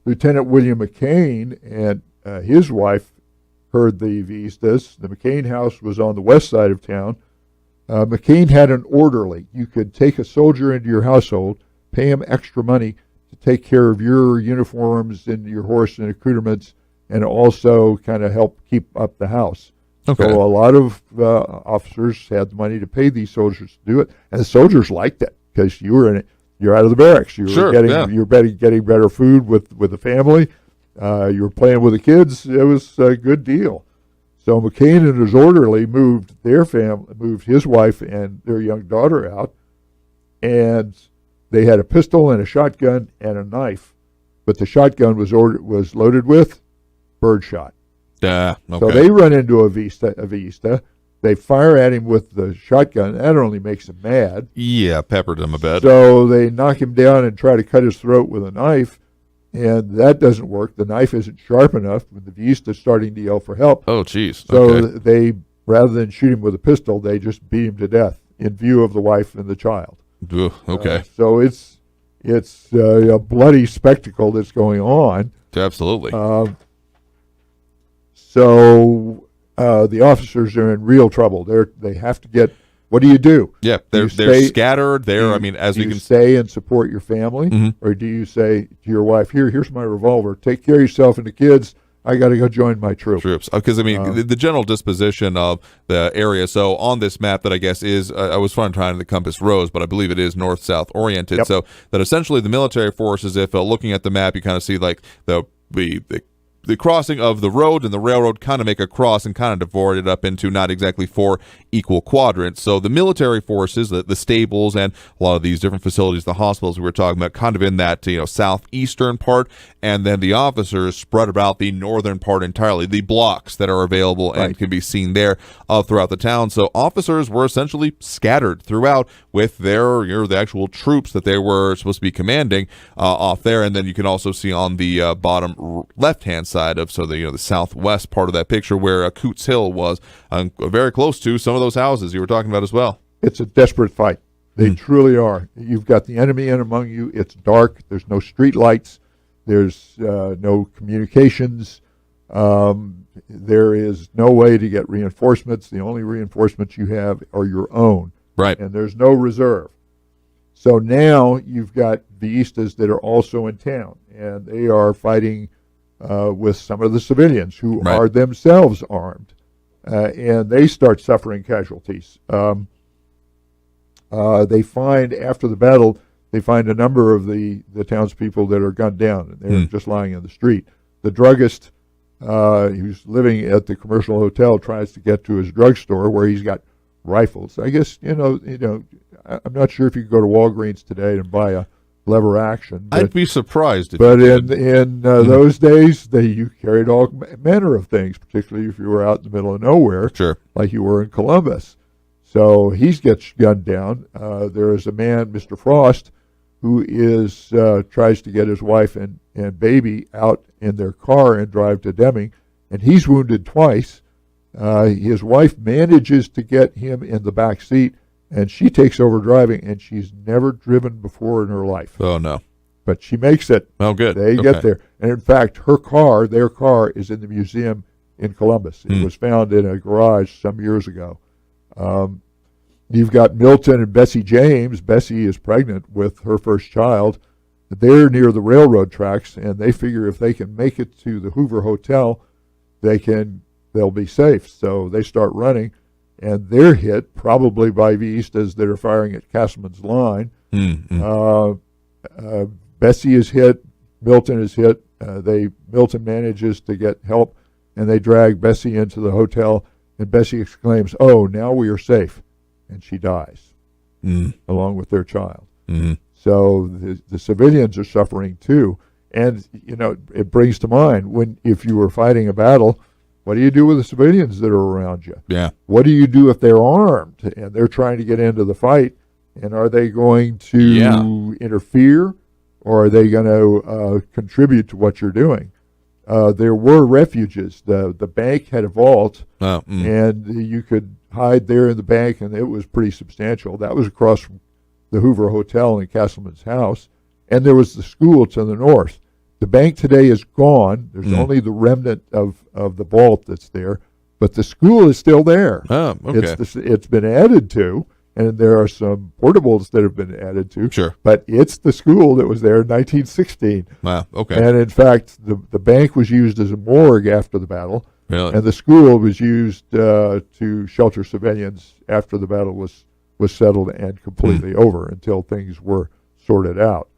Lieutenant William McCain and his wife heard the Villistas. The McCain house was on the west side of town. McCain had an orderly. You could take a soldier into your household, pay him extra money to take care of your uniforms and your horse and accoutrements, and also kind of help keep up the house. So a lot of officers had the money to pay these soldiers to do it, and the soldiers liked it because you're out of the barracks. You're getting better food with the family. You were playing with the kids. It was a good deal. So McCain and his orderly moved his wife and their young daughter out, and they had a pistol and a shotgun and a knife, but the shotgun was loaded with birdshot. So they run into a Villista. They fire at him with the shotgun. That only makes him mad. Yeah, peppered him a bit. So they knock him down and try to cut his throat with a knife, and that doesn't work. The knife isn't sharp enough. The Villista's starting to yell for help. Oh, jeez. So they, rather than shoot him with a pistol, they just beat him to death in view of the wife and the child. So it's a bloody spectacle that's going on. Absolutely. So the officers are in real trouble. They have to get. What do you do? Yeah, they're scattered. As we can stay and support your family, or do you say to your wife, "Here's my revolver. Take care of yourself and the kids. I got to go join my troops. Because I mean, the general disposition of the area. So on this map that I guess is, I was trying the compass rose, but I believe it is north-south oriented. Yep. So that essentially the military forces, if looking at the map, you kind of see like the crossing of the road and the railroad kind of make a cross and kind of divide it up into not exactly 4 equal quadrants. So the military forces, the stables, and a lot of these different facilities, the hospitals we were talking about, kind of in that southeastern part, and then the officers spread about the northern part entirely, the blocks that are available and can be seen there throughout the town. So officers were essentially scattered throughout with their the actual troops that they were supposed to be commanding off there. And then you can also see on the bottom left-hand side of the southwest part of that picture where Coots Hill was, very close to some of those houses you were talking about as well. It's a desperate fight. They truly are. You've got the enemy in among you. It's dark. There's no street lights. There's no communications. There is no way to get reinforcements. The only reinforcements you have are your own. Right. And there's no reserve. So now you've got Villistas that are also in town, and they are fighting with some of the civilians who are themselves armed, and they start suffering casualties. They find, after the battle, they find a number of the townspeople that are gunned down, and they're just lying in the street. The druggist who's living at the commercial hotel tries to get to his drugstore where he's got rifles. I guess, I'm not sure if you could go to Walgreens today and buy a lever action. But, I'd be surprised. But in those days, you carried all manner of things, particularly if you were out in the middle of nowhere, like you were in Columbus. So he gets gunned down. There is a man, Mr. Frost, who tries to get his wife and baby out in their car and drive to Deming, and he's wounded twice. His wife manages to get him in the back seat, and she takes over driving, and she's never driven before in her life. Oh, no. But she makes it. Oh, good. They get there. And in fact, their car is in the museum in Columbus. It was found in a garage some years ago. You've got Milton and Bessie James. Bessie is pregnant with her first child. They're near the railroad tracks, and they figure if they can make it to the Hoover Hotel, they'll be safe. So they start running, and they're hit probably by Villistas that are firing at Castleman's line. Bessie is hit. Milton is hit. Milton manages to get help, and they drag Bessie into the hotel, and Bessie exclaims, "Oh, now we are safe." And she dies, along with their child. So the civilians are suffering too. And, it brings to mind, if you were fighting a battle, what do you do with the civilians that are around you? Yeah. What do you do if they're armed and they're trying to get into the fight? And are they going to interfere, or are they going to contribute to what you're doing? There were refuges. The bank had a vault, and you could hide there in the bank, and it was pretty substantial. That was across from the Hoover Hotel and Castleman's house, and there was the school to the north. The bank today is gone. There's only the remnant of the vault that's there, but the school is still there. Oh, okay. It's been added to, and there are some portables that have been added to. Sure. But it's the school that was there in 1916. Wow, okay. And in fact, the bank was used as a morgue after the battle. Really? And the school was used to shelter civilians after the battle was settled and completely over, until things were sorted out.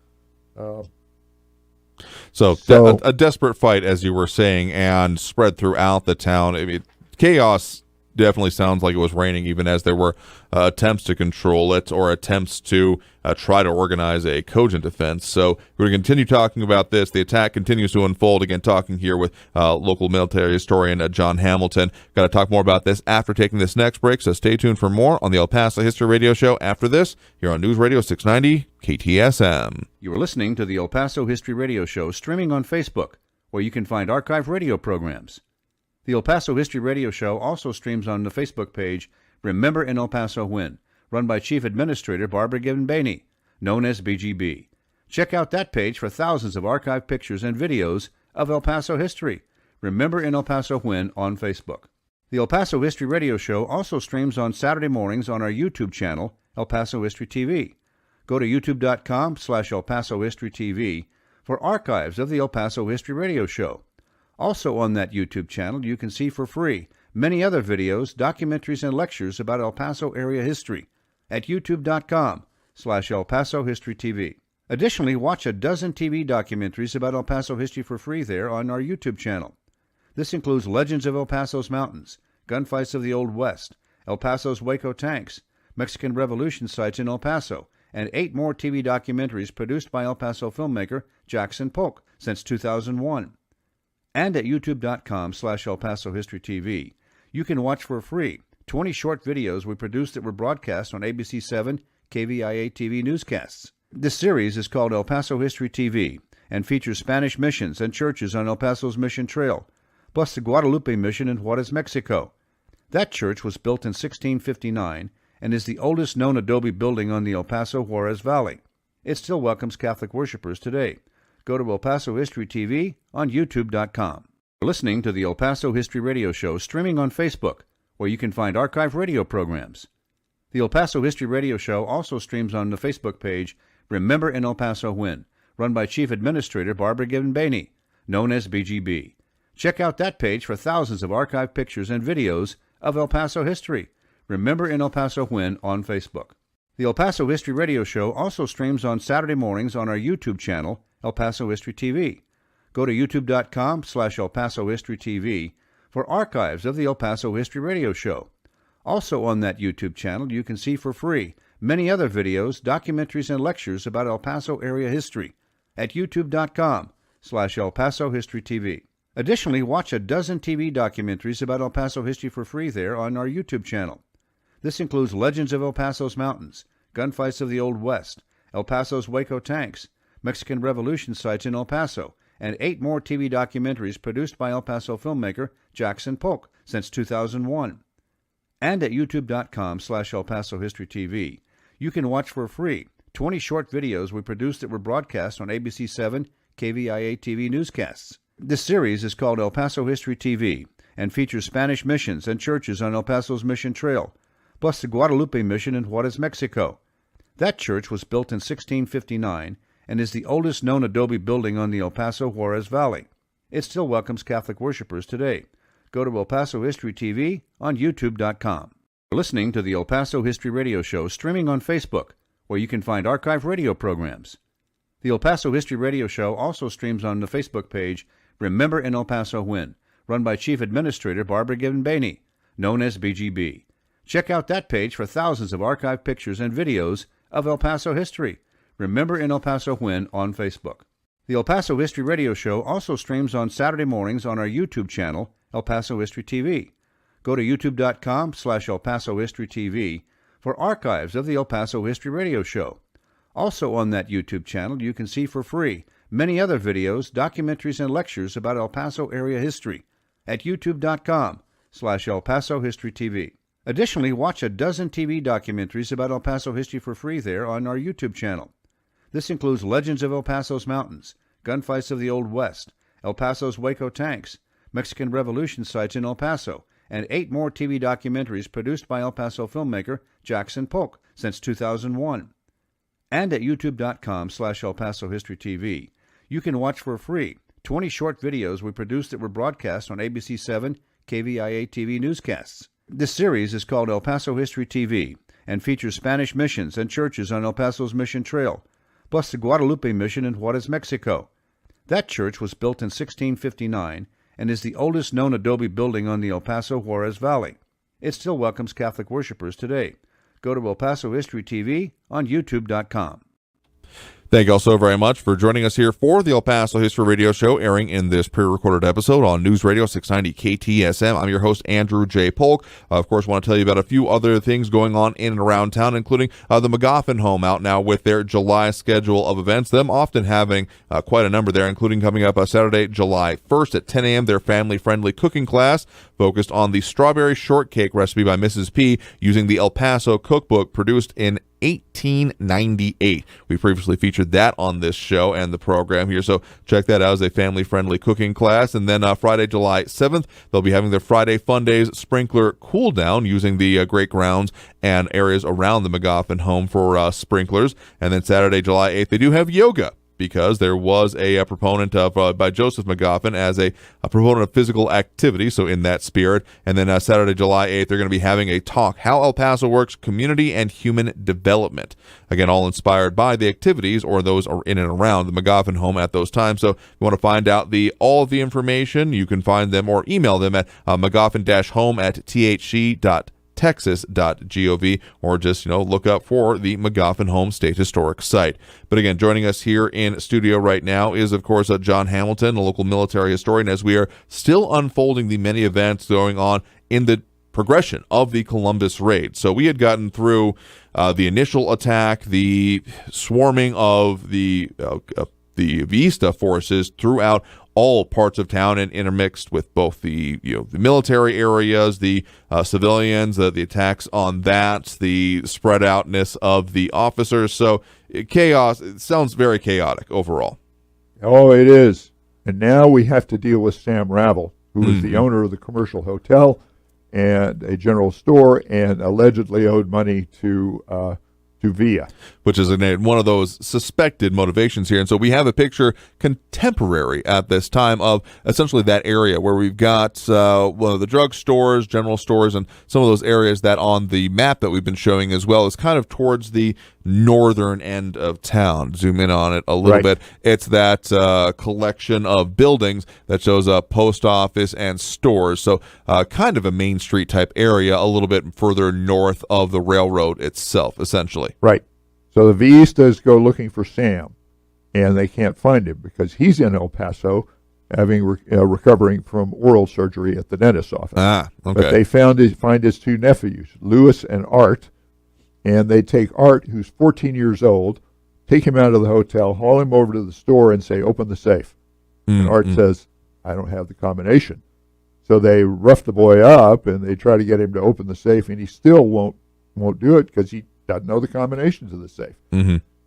So a desperate fight, as you were saying, and spread throughout the town. I mean, chaos definitely sounds like it was reigning, even as there were attempts to control it, or attempts to try to organize a cogent defense. So we're going to continue talking about this. The attack continues to unfold. Again, talking here with local military historian John Hamilton. Got to talk more about this after taking this next break, so stay tuned for more on the El Paso History Radio Show after this, here on News Radio 690 KTSM. You are listening to the El Paso History Radio Show, streaming on Facebook, where you can find archive radio programs. The El Paso History Radio Show also streams on the Facebook page Remember in El Paso When, run by Chief Administrator Barbara Gibbon-Baney, known as BGB. Check out that page for thousands of archived pictures and videos of El Paso history. Remember in El Paso When on Facebook. The El Paso History Radio Show also streams on Saturday mornings on our YouTube channel, El Paso History TV. Go to youtube.com/El Paso History TV for archives of the El Paso History Radio Show. Also on that YouTube channel, you can see for free many other videos, documentaries, and lectures about El Paso area history at youtube.com/El Paso History TV. Additionally, watch a dozen TV documentaries about El Paso history for free there on our YouTube channel. This includes Legends of El Paso's Mountains, Gunfights of the Old West, El Paso's Waco Tanks, Mexican Revolution sites in El Paso, and 8 more TV documentaries produced by El Paso filmmaker Jackson Polk since 2001. And at youtube.com/El Paso History TV, you can watch for free 20 short videos we produced that were broadcast on ABC 7 KVIA TV newscasts. This series is called El Paso History TV and features Spanish missions and churches on El Paso's Mission Trail, plus the Guadalupe Mission in Juarez, Mexico. That church was built in 1659 and is the oldest known adobe building on the El Paso Juarez Valley. It still welcomes Catholic worshipers today. Go to El Paso History TV on youtube.com. You're listening to the El Paso History Radio Show streaming on Facebook, where you can find archive radio programs. The El Paso History Radio Show also streams on the Facebook page Remember in El Paso When, run by Chief Administrator Barbara Gibbon-Bainey, known as BGB. Check out that page for thousands of archive pictures and videos of El Paso history. Remember in El Paso When on Facebook. The El Paso History Radio Show also streams on Saturday mornings on our YouTube channel, El Paso History TV. Go to youtube.com/El Paso History TV for archives of the El Paso History Radio Show. Also on that YouTube channel, you can see for free many other videos, documentaries, and lectures about El Paso area history at youtube.com/El Paso History TV. Additionally, watch a dozen TV documentaries about El Paso history for free there on our YouTube channel. This includes Legends of El Paso's Mountains, Gunfights of the Old West, El Paso's Waco Tanks, Mexican Revolution sites in El Paso, and 8 more TV documentaries produced by El Paso filmmaker Jackson Polk since 2001. And at youtube.com/El Paso History TV, you can watch for free 20 short videos we produced that were broadcast on ABC 7 KVIA TV newscasts. This series is called El Paso History TV and features Spanish missions and churches on El Paso's Mission Trail, plus the Guadalupe Mission in Juarez, Mexico. That church was built in 1659 and is the oldest known adobe building on the El Paso Juarez Valley. It still welcomes Catholic worshipers today. Go to El Paso History TV on youtube.com. You're listening to the El Paso History Radio Show streaming on Facebook, where you can find archive radio programs. The El Paso History Radio Show also streams on the Facebook page Remember in El Paso When, run by Chief Administrator Barbara Gibbon-Bainey, known as BGB. Check out that page for thousands of archive pictures and videos of El Paso history. Remember in El Paso When on Facebook. The El Paso History Radio Show also streams on Saturday mornings on our YouTube channel, El Paso History TV. Go to youtube.com/El Paso History TV for archives of the El Paso History Radio Show. Also on that YouTube channel, you can see for free many other videos, documentaries, and lectures about El Paso area history at youtube.com/El Paso History TV. Additionally, watch a dozen TV documentaries about El Paso history for free there on our YouTube channel. This includes Legends of El Paso's Mountains, Gunfights of the Old West, El Paso's Waco Tanks, Mexican Revolution sites in El Paso, and 8 more TV documentaries produced by El Paso filmmaker Jackson Polk since 2001. And at youtube.com/El Paso History TV, you can watch for free 20 short videos we produced that were broadcast on ABC 7 KVIA TV newscasts. This series is called El Paso History TV and features Spanish missions and churches on El Paso's Mission Trail, plus the Guadalupe Mission in Juarez, Mexico. That church was built in 1659 and is the oldest known adobe building on the El Paso Juarez Valley. It still welcomes Catholic worshipers today. Go to El Paso History TV on youtube.com. Thank you all so very much for joining us here for the El Paso History Radio Show, airing in this pre-recorded episode on News Radio 690 KTSM. I'm your host, Andrew J. Polk. Of course, want to tell you about a few other things going on in and around town, including the McGoffin Home out now with their July schedule of events. Them often having quite a number there, including coming up Saturday, July 1st at 10 a.m., their family-friendly cooking class focused on the strawberry shortcake recipe by Mrs. P using the El Paso cookbook produced in 1898. We previously featured that on this show and the program here, so check that out as a family-friendly cooking class. And then Friday, July 7th, they'll be having their Friday Fun Days sprinkler cool down using the great grounds and areas around the McGoffin home for sprinklers. And then Saturday, July 8th, they do have yoga because there was a proponent of by Joseph McGoffin as a proponent of physical activity, so in that spirit. And then Saturday, July 8th, they're going to be having a talk, How El Paso Works, Community and Human Development. Again, all inspired by the activities or those are in and around the McGoffin home at those times. So if you want to find out all of the information, you can find them or email them at mcgoffin-home@thc.texas.gov, or just look up for the McGoffin Home State Historic Site. But again, joining us here in studio right now is, of course, John Hamilton, a local military historian, as we are still unfolding the many events going on in the progression of the Columbus raid. So we had gotten through the initial attack, the swarming of the Vista forces throughout all parts of town and intermixed with both the the military areas, the civilians, the attacks on that, the spread outness of the officers. So chaos. It sounds very chaotic overall. Oh, it is. And now we have to deal with Sam Ravel, who is the owner of the commercial hotel and a general store, and allegedly owed money to Villa, which is one of those suspected motivations here. And so we have a picture contemporary at this time of essentially that area where we've got one of the drug stores, general stores, and some of those areas that on the map that we've been showing as well is kind of towards the northern end of town. Zoom in on it a little bit. It's that collection of buildings that shows up post office and stores. So kind of a Main Street type area a little bit further north of the railroad itself, essentially. Right. So the Villistas go looking for Sam, and they can't find him because he's in El Paso having recovering from oral surgery at the dentist's office. Okay. But they find his two nephews, Louis and Art, and they take Art, who's 14 years old, take him out of the hotel, haul him over to the store, and say, "Open the safe." And Art says, "I don't have the combination." So they rough the boy up, and they try to get him to open the safe, and he still won't do it because he doesn't know the combinations of the safe.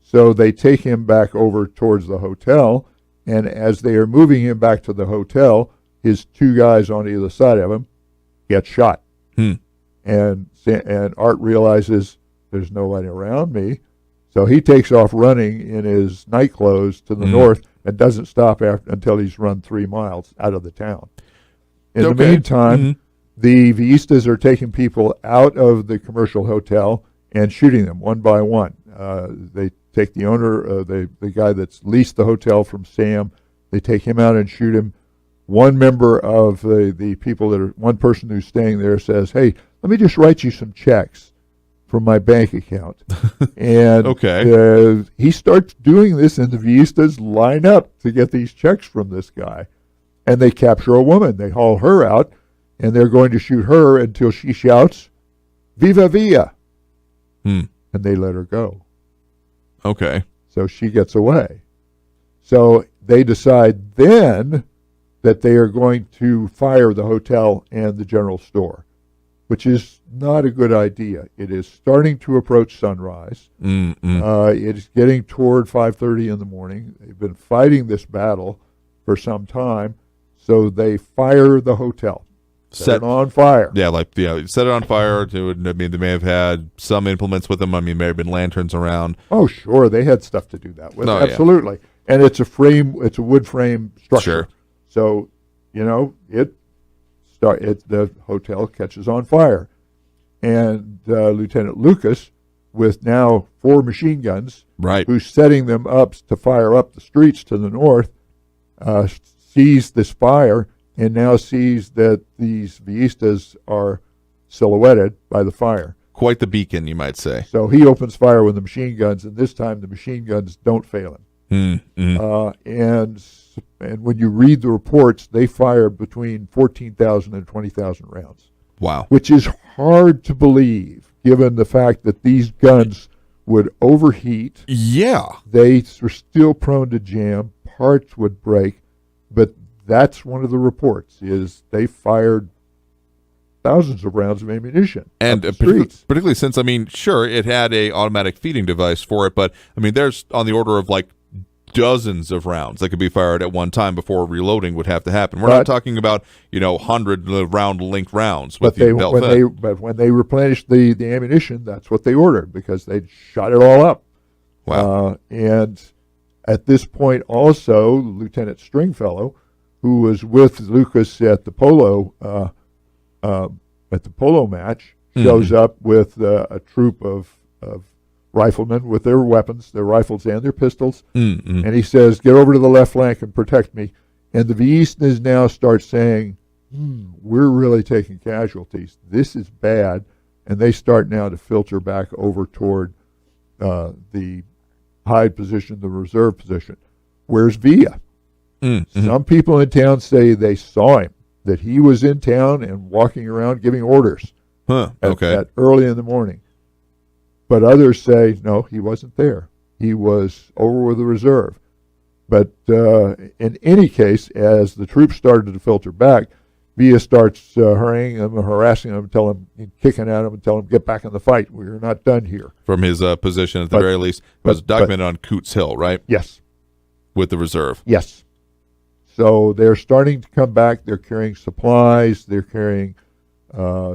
So they take him back over towards the hotel, and as they are moving him back to the hotel, his two guys on either side of him get shot. And Art realizes there's nobody around me, so he takes off running in his night clothes to the north and doesn't stop until he's run 3 miles out of the town. In the meantime, the Villistas are taking people out of the commercial hotel and shooting them one by one. They take the owner, the guy that's leased the hotel from Sam. They take him out and shoot him. One member of the people one person who's staying there says, "Hey, let me just write you some checks from my bank account." And he starts doing this, and the Villistas line up to get these checks from this guy. And they capture a woman. They haul her out, and they're going to shoot her until she shouts, "Viva Villa!" And they let her go. Okay. So she gets away. So they decide then that they are going to fire the hotel and the general store, which is not a good idea. It is starting to approach sunrise. It is getting toward 5:30 in the morning. They've been fighting this battle for some time, so they fire the hotel. Set it on fire. Set it on fire. They may have had some implements with them. I mean, may have been lanterns around. Oh, sure, they had stuff to do that with. Absolutely, and it's a wood frame structure. Sure. So, the hotel catches on fire, and Lieutenant Lucas, with now 4 machine guns, who's setting them up to fire up the streets to the north, sees this fire. And now sees that these Villistas are silhouetted by the fire. Quite the beacon, you might say. So he opens fire with the machine guns, and this time the machine guns don't fail him. And when you read the reports, they fire between 14,000 and 20,000 rounds. Wow. Which is hard to believe, given the fact that these guns would overheat. Yeah. They were still prone to jam. Parts would break. But that's one of the reports, is they fired thousands of rounds of ammunition. And particularly since, sure, it had a automatic feeding device for it, but, there's on the order of dozens of rounds that could be fired at one time before reloading would have to happen. We're not talking about, 100-round linked rounds with the belt fed. But when they replenished the ammunition, that's what they ordered, because they'd shot it all up. Wow. And At this point, also, Lieutenant Stringfellow, who was with Lucas at the polo match, shows up with a troop of riflemen with their weapons, their rifles and their pistols, and he says, "Get over to the left flank and protect me." And the Villistas now start saying, "We're really taking casualties. This is bad," and they start now to filter back over toward the hide position, the reserve position. Where's Villa? Some people in town say they saw him, that he was in town and walking around giving orders at early in the morning. But others say, no, he wasn't there. He was over with the reserve. But in any case, as the troops started to filter back, Villa starts hurrying them, harassing them, kicking at them, and telling them, "Get back in the fight. We're not done here." From his position, at the very least, was documented on Coots Hill, right? Yes. With the reserve. Yes. So they're starting to come back. They're carrying supplies. They're carrying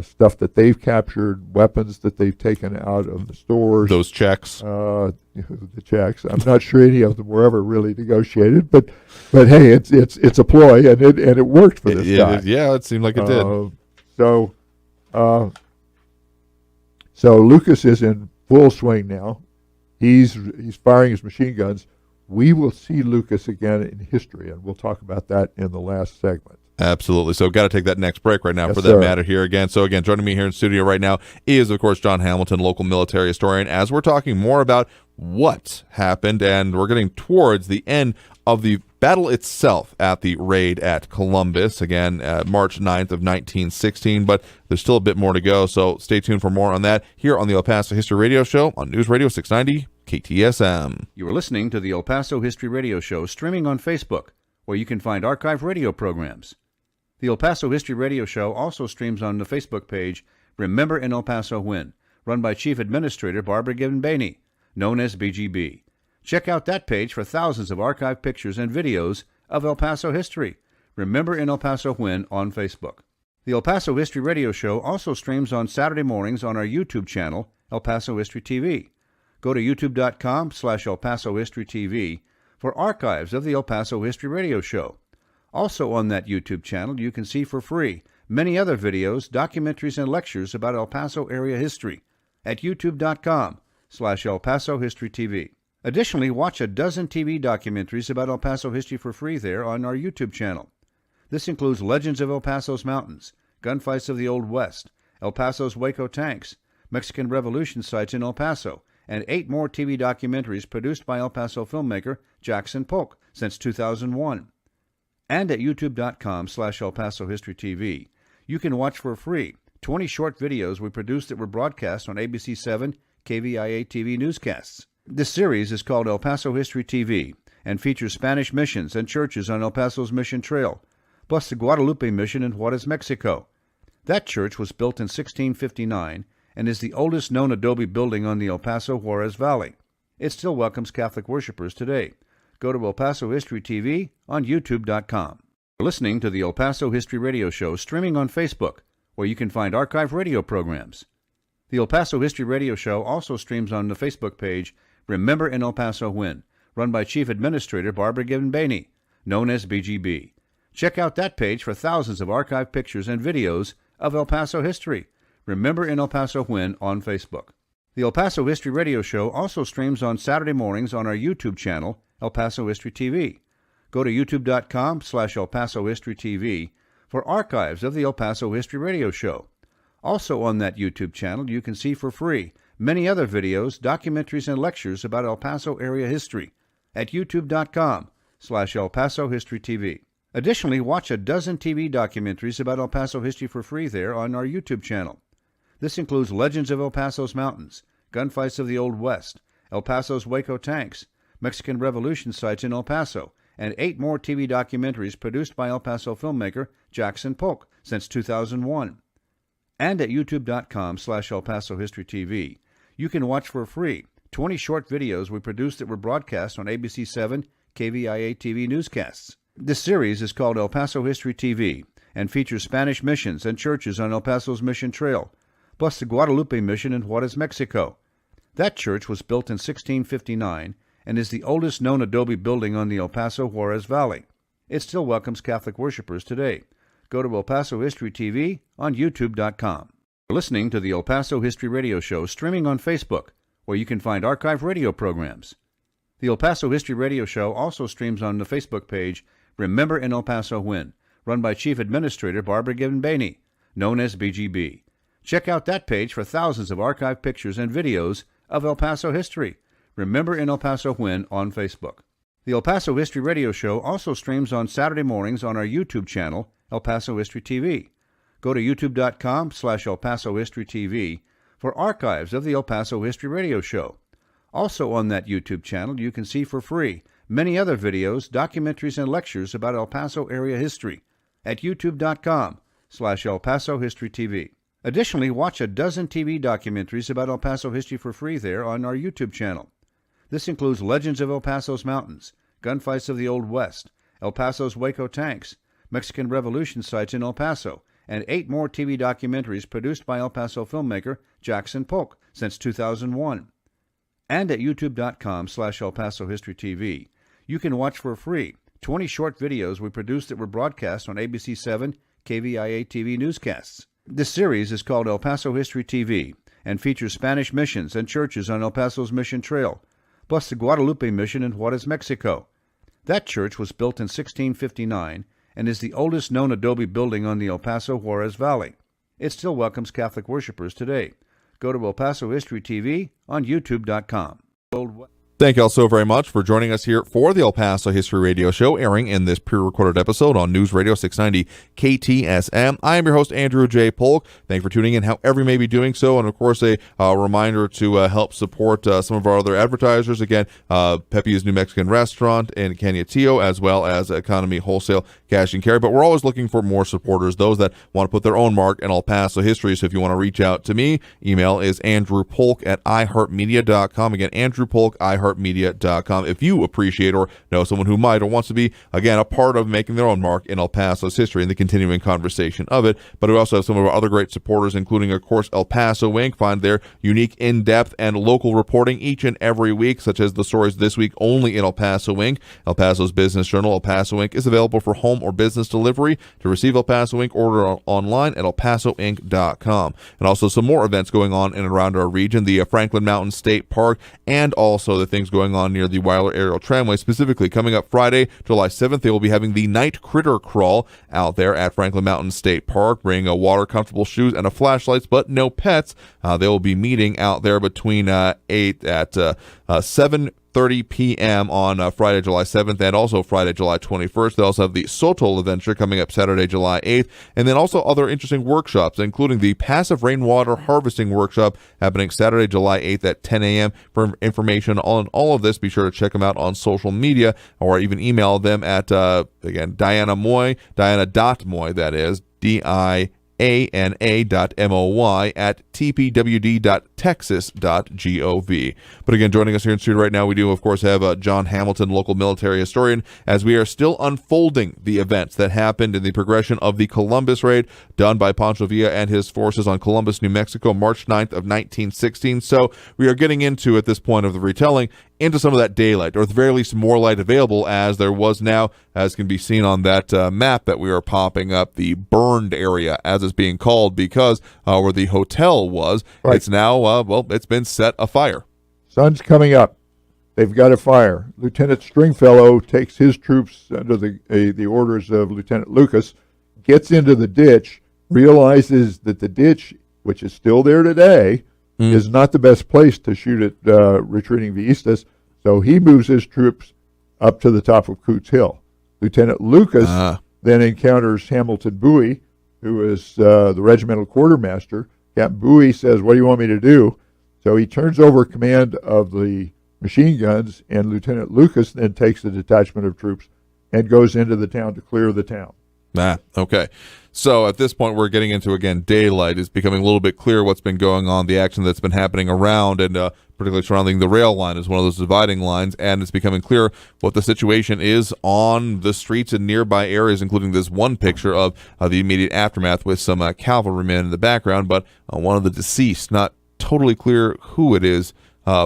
stuff that they've captured, weapons that they've taken out of the stores. Those checks. The checks. I'm not sure any of them were ever really negotiated, but hey, it's a ploy, and it worked for this guy. Yeah, it seemed like it did. So Lucas is in full swing now. He's firing his machine guns. We will see Lucas again in history, and we'll talk about that in the last segment. Absolutely. So got to take that next break right now Yes, for that matter here again. So again, joining me here in studio right now is, of course, John Hamilton, local military historian, as we're talking more about what happened, and we're getting towards the end of the battle itself at the raid at Columbus, again, March 9th of 1916, but there's still a bit more to go, so stay tuned for more on that here on the El Paso History Radio Show on News Radio 690 KTSM. You are listening to the El Paso History Radio Show, streaming on Facebook, where you can find archive radio programs. The El Paso History Radio Show also streams on the Facebook page Remember in El Paso When, run by Chief Administrator Barbara Gibbon-Baney, known as BGB. Check out that page for thousands of archive pictures and videos of El Paso history. Remember in El Paso When on Facebook. The El Paso History Radio Show also streams on Saturday mornings on our YouTube channel, El Paso History TV. Go to youtube.com/El Paso History TV for archives of the El Paso History Radio Show. Also on that YouTube channel, you can see for free many other videos, documentaries, and lectures about El Paso area history at youtube.com/El Paso History TV. Additionally, watch a dozen TV documentaries about El Paso history for free there on our YouTube channel. This includes Legends of El Paso's Mountains, Gunfights of the Old West, El Paso's Waco Tanks, Mexican Revolution sites in El Paso, and 8 more TV documentaries produced by El Paso filmmaker Jackson Polk since 2001. And at youtube.com/El Paso History TV, you can watch for free 20 short videos we produced that were broadcast on ABC 7 KVIA TV newscasts. This series is called El Paso History TV and features Spanish missions and churches on El Paso's Mission Trail, plus the Guadalupe Mission in Juarez, Mexico. That church was built in 1659 and is the oldest known adobe building on the El Paso Juarez Valley. It still welcomes Catholic worshipers today. Go to El Paso History TV on youtube.com. You're listening to the El Paso History Radio Show, streaming on Facebook, where you can find archive radio programs. The El Paso History Radio Show also streams on the Facebook page Remember in El Paso When, run by Chief Administrator Barbara Gibbon-Baney, known as BGB. Check out that page for thousands of archive pictures and videos of El Paso history. Remember in El Paso When on Facebook. The El Paso History Radio Show also streams on Saturday mornings on our YouTube channel, El Paso History TV. Go to youtube.com/El Paso History TV for archives of the El Paso History Radio Show. Also on that YouTube channel, you can see for free many other videos, documentaries, and lectures about El Paso area history at youtube.com/El Paso History TV. Additionally, watch a dozen TV documentaries about El Paso history for free there on our YouTube channel. This includes Legends of El Paso's Mountains, Gunfights of the Old West, El Paso's Waco Tanks, Mexican Revolution sites in El Paso, and 8 more TV documentaries produced by El Paso filmmaker Jackson Polk since 2001. And at youtube.com/El Paso History TV, you can watch for free 20 short videos we produced that were broadcast on ABC 7 KVIA TV newscasts. This series is called El Paso History TV and features Spanish missions and churches on El Paso's Mission Trail, plus the Guadalupe Mission in Juarez, Mexico. That church was built in 1659 and is the oldest known adobe building on the El Paso Juarez Valley. It still welcomes Catholic worshipers today. Go to El Paso History TV on YouTube.com. You're listening to the El Paso History Radio Show streaming on Facebook, where you can find archive radio programs. The El Paso History Radio Show also streams on the Facebook page Remember in El Paso When, run by Chief Administrator Barbara Gibbon-Baney, known as BGB. Check out that page for thousands of archive pictures and videos of El Paso history. Remember in El Paso When on Facebook. The El Paso History Radio Show also streams on Saturday mornings on our YouTube channel, El Paso History TV. Go to youtube.com/El Paso History TV for archives of the El Paso History Radio Show. Also on that YouTube channel, you can see for free many other videos, documentaries, and lectures about El Paso area history at youtube.com/El Paso History TV. Additionally, watch a dozen TV documentaries about El Paso history for free there on our YouTube channel. This includes Legends of El Paso's Mountains, Gunfights of the Old West, El Paso's Waco Tanks, Mexican Revolution sites in El Paso, and 8 more TV documentaries produced by El Paso filmmaker Jackson Polk since 2001. And at youtube.com/El Paso History TV, you can watch for free 20 short videos we produced that were broadcast on ABC 7 KVIA TV newscasts. This series is called El Paso History TV and features Spanish missions and churches on El Paso's Mission Trail, plus the Guadalupe Mission in Juarez, Mexico. That church was built in 1659 and is the oldest known adobe building on the El Paso Juarez Valley. It still welcomes Catholic worshipers today. Go to El Paso History TV on youtube.com. Thank you all so very much for joining us here for the El Paso History Radio Show, airing in this pre-recorded episode on News Radio 690 KTSM. I am your host, Andrew J. Polk. Thank you for tuning in, however you may be doing so. And, of course, a reminder to help support some of our other advertisers. Again, Pepe's New Mexican Restaurant in Cañetillo, as well as Economy Wholesale Cash and Carry. But we're always looking for more supporters, those that want to put their own mark in El Paso history. So if you want to reach out to me, email is andrewpolk@iheartmedia.com. Again, andrewpolk, iheartmedia.com. If you appreciate or know someone who might or wants to be, again, a part of making their own mark in El Paso's history and the continuing conversation of it. But we also have some of our other great supporters, including, of course, El Paso Inc. Find their unique, in-depth, and local reporting each and every week, such as the stories this week only in El Paso Inc. El Paso's business journal, El Paso Inc., is available for home or business delivery. To receive El Paso Inc., order online at elpasoinc.com. And also some more events going on in and around our region, the Franklin Mountain State Park, and also the things going on near the Weiler Aerial Tramway. Specifically, coming up Friday, July 7th, they will be having the Night Critter Crawl out there at Franklin Mountain State Park. Bring water, comfortable shoes, and a flashlights, but no pets. They will be meeting out there between 7:30 p.m. on Friday, July 7th, and also Friday, July 21st. They also have the Sotol Adventure coming up Saturday, July 8th, and then also other interesting workshops, including the Passive Rainwater Harvesting Workshop happening Saturday, July 8th at 10 a.m. For information on all of this, be sure to check them out on social media, or even email them at, again, Diana.Moy, that is, DIANA.MOY at tpwd.texas.gov. But again, joining us here in studio right now, we do, of course, have John Hamilton, local military historian, as we are still unfolding the events that happened in the progression of the Columbus raid done by Pancho Villa and his forces on Columbus, New Mexico, March 9th of 1916. So we are getting into, at this point of the retelling, into some of that daylight, or at the very least more light available, as there was now, as can be seen on that map that we are popping up, the burned area, as it's being called, because where the hotel was, right. It's now, it's been set afire. Sun's coming up. They've got a fire. Lieutenant Stringfellow takes his troops under the orders of Lieutenant Lucas, gets into the ditch, realizes that the ditch, which is still there today, is not the best place to shoot at retreating Villistas, so he moves his troops up to the top of Coots Hill. Lieutenant Lucas then encounters Hamilton Bowie, who is the regimental quartermaster. Captain Bowie says, "What do you want me to do?" So he turns over command of the machine guns, and Lieutenant Lucas then takes a detachment of troops and goes into the town to clear the town. Okay. So at this point, we're getting into, again, daylight. It's becoming a little bit clear what's been going on, the action that's been happening around, and particularly surrounding the rail line is one of those dividing lines, and it's becoming clear what the situation is on the streets and nearby areas, including this one picture of the immediate aftermath with some cavalrymen in the background, but one of the deceased, not totally clear who it is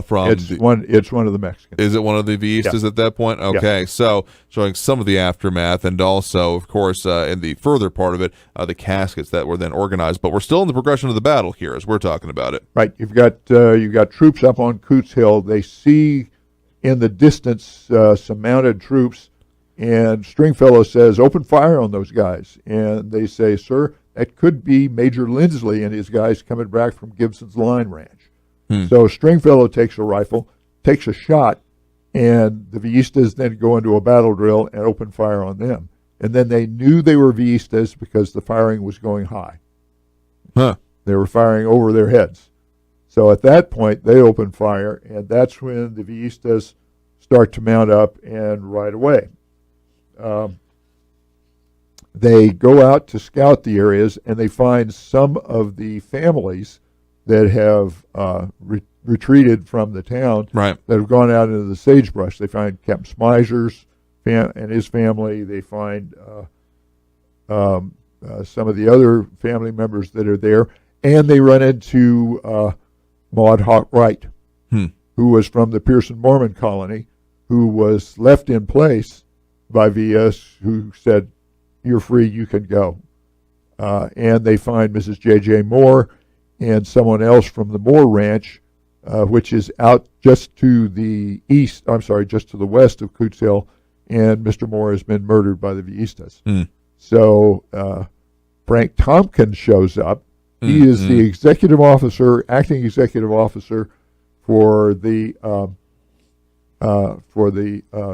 from it's one of the Mexicans. Is it one of the Villistas at that point? Okay, so showing some of the aftermath, and also, of course, in the further part of it, the caskets that were then organized. But we're still in the progression of the battle here as we're talking about it. Right. You've got troops up on Coots Hill. They see in the distance some mounted troops, and Stringfellow says, "Open fire on those guys." And they say, "Sir, that could be Major Lindsley and his guys coming back from Gibson's Line Ranch." So Stringfellow takes a rifle, takes a shot, and the Villistas then go into a battle drill and open fire on them. And then they knew they were Villistas because the firing was going high. Huh. They were firing over their heads. So at that point, they open fire, and that's when the Villistas start to mount up and ride away. They go out to scout the areas, and they find some of the families that have retreated from the town, right, that have gone out into the sagebrush. They find Captain Smizer's and his family. They find some of the other family members that are there, and they run into Maud Hawk Wright, who was from the Pearson Mormon colony, who was left in place by Villas, who said, "You're free, you can go." And they find Mrs. J.J. Moore and someone else from the Moore Ranch, which is out just to the west of Coots Hill, and Mr. Moore has been murdered by the Villistas. So Frank Tompkins shows up. He is the acting executive officer for the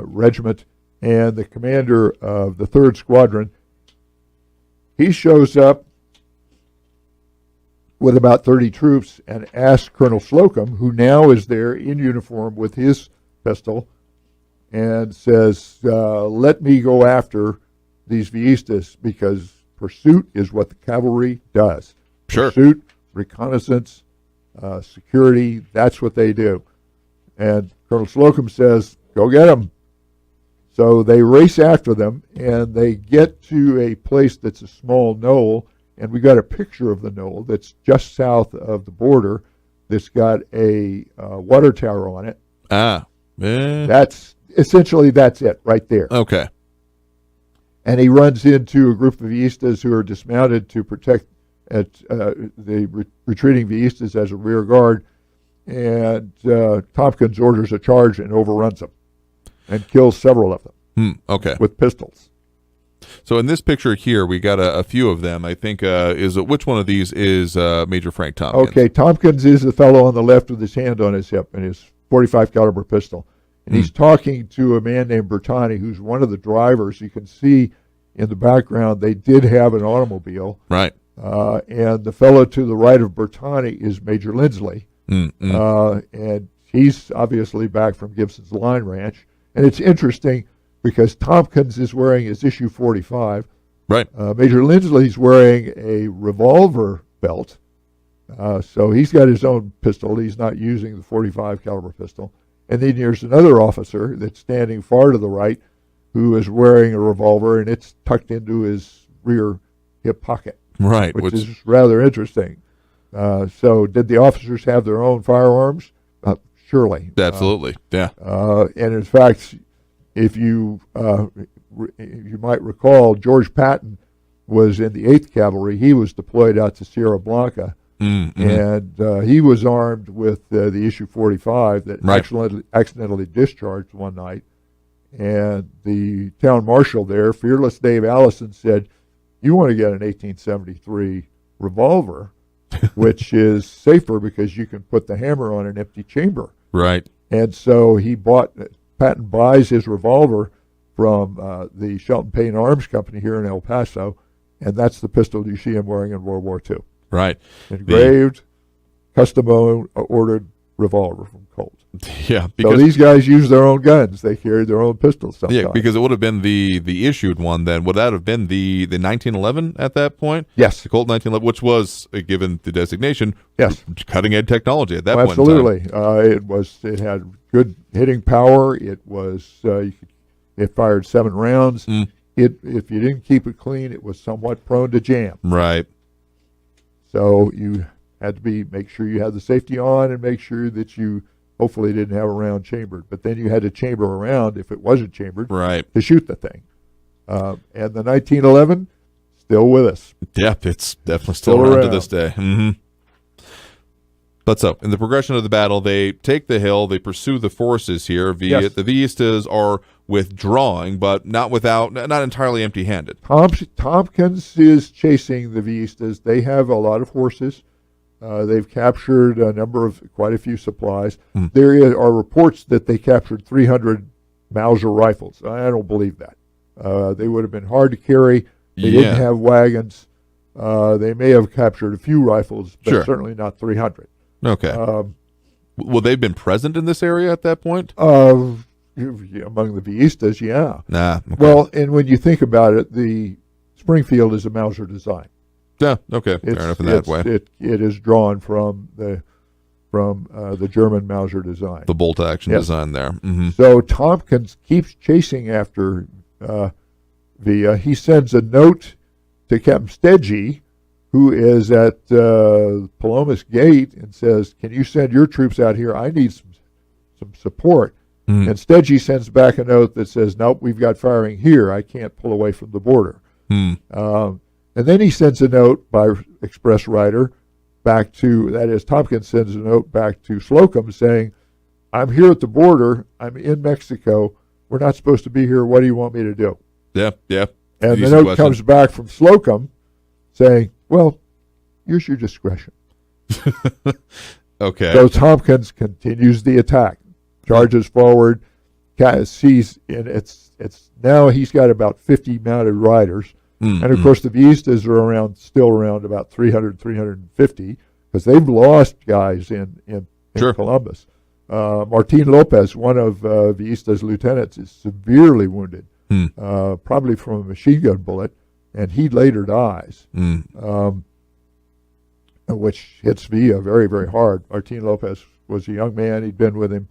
regiment and the commander of the 3rd Squadron. He shows up with about 30 troops and asks Colonel Slocum, who now is there in uniform with his pistol, and says, "Let me go after these Villistas, because pursuit is what the cavalry does." Sure. Pursuit, reconnaissance, security, that's what they do. And Colonel Slocum says, "Go get them." So they race after them, and they get to a place that's a small knoll, and we got a picture of the knoll that's just south of the border, that's got a water tower on it. That's it right there. Okay. And he runs into a group of Villistas who are dismounted to protect the retreating Villistas as a rear guard, and Tompkins orders a charge and overruns them and kills several of them okay. with pistols. So in this picture here, we got a few of them. I think which one of these is Major Frank Tompkins? Okay, Tompkins is the fellow on the left with his hand on his hip and his .45 caliber pistol. And he's talking to a man named Bertani, who's one of the drivers. You can see in the background they did have an automobile. Right. And the fellow to the right of Bertani is Major Lindsley. And he's obviously back from Gibson's Line Ranch. And it's interesting because Tompkins is wearing his issue 45. Right. Major Lindsley's wearing a revolver belt. So he's got his own pistol. He's not using the .45 caliber pistol. And then there's another officer that's standing far to the right who is wearing a revolver, and it's tucked into his rear hip pocket. Right. Which is rather interesting. So did the officers have their own firearms? Surely. Absolutely. Yeah. And in fact, if you might recall, George Patton was in the 8th Cavalry. He was deployed out to Sierra Blanca. And he was armed with the issue 45 that accidentally discharged one night. And the town marshal there, Fearless Dave Allison, said, "You want to get an 1873 revolver, which is safer because you can put the hammer on an empty chamber." Right. And so Patton buys his revolver from the Shelton Payne Arms Company here in El Paso, and that's the pistol you see him wearing in World War II. Right. Engraved, custom-ordered revolver from Colt. Yeah. So these guys use their own guns. They carried their own pistols sometimes. Yeah, because it would have been the issued one then. Would that have been the 1911 at that point? Yes. The Colt 1911, which was, given the designation, yes, cutting-edge technology at that point absolutely. in time. It had good hitting power. It was it fired 7 rounds. If you didn't keep it clean, it was somewhat prone to jam. Right. So you had to make sure you had the safety on and make sure that you hopefully didn't have a round chambered. But then you had to chamber a round, if it wasn't chambered, Right. to shoot the thing. And the 1911, still with us. Yep, it's definitely still around to this day. But so, in the progression of the battle, they take the hill, they pursue the forces here. Yes. The Villistas are withdrawing, but not entirely empty-handed. Tompkins is chasing the Villistas. They have a lot of horses. They've captured quite a few supplies. There are reports that they captured 300 Mauser rifles. I don't believe that. They would have been hard to carry. They didn't have wagons. They may have captured a few rifles, but certainly not 300. Okay. Well, they've been present in this area at that point? Among the Villistas, yeah. Okay. Well, and when you think about it, the Springfield is a Mauser design. Yeah, okay. Fair enough in that way. It is drawn from the German Mauser design. The bolt action design there. So Tompkins keeps chasing after Villa. He sends a note to Captain Stedgy, who is at Palomas Gate, and says, "Can you send your troops out here? I need some support." And Stedgy sends back a note that says, "Nope, we've got firing here. I can't pull away from the border." And then he sends a note by express rider back to, that is, Tompkins sends a note back to Slocum saying, "I'm here at the border. I'm in Mexico. We're not supposed to be here. What do you want me to do?" Yeah. And the note comes back from Slocum saying, "Well, use your discretion." Okay. So Tompkins continues the attack, charges forward, sees, and it's now he's got about 50 mounted riders. And of course the Villistas are still around about 300, 350, because they've lost guys in Columbus. Martin Lopez, one of Villista's lieutenants, is severely wounded, probably from a machine gun bullet, and he later dies, which hits Villa very, very hard. Martin Lopez was a young man. He'd been with him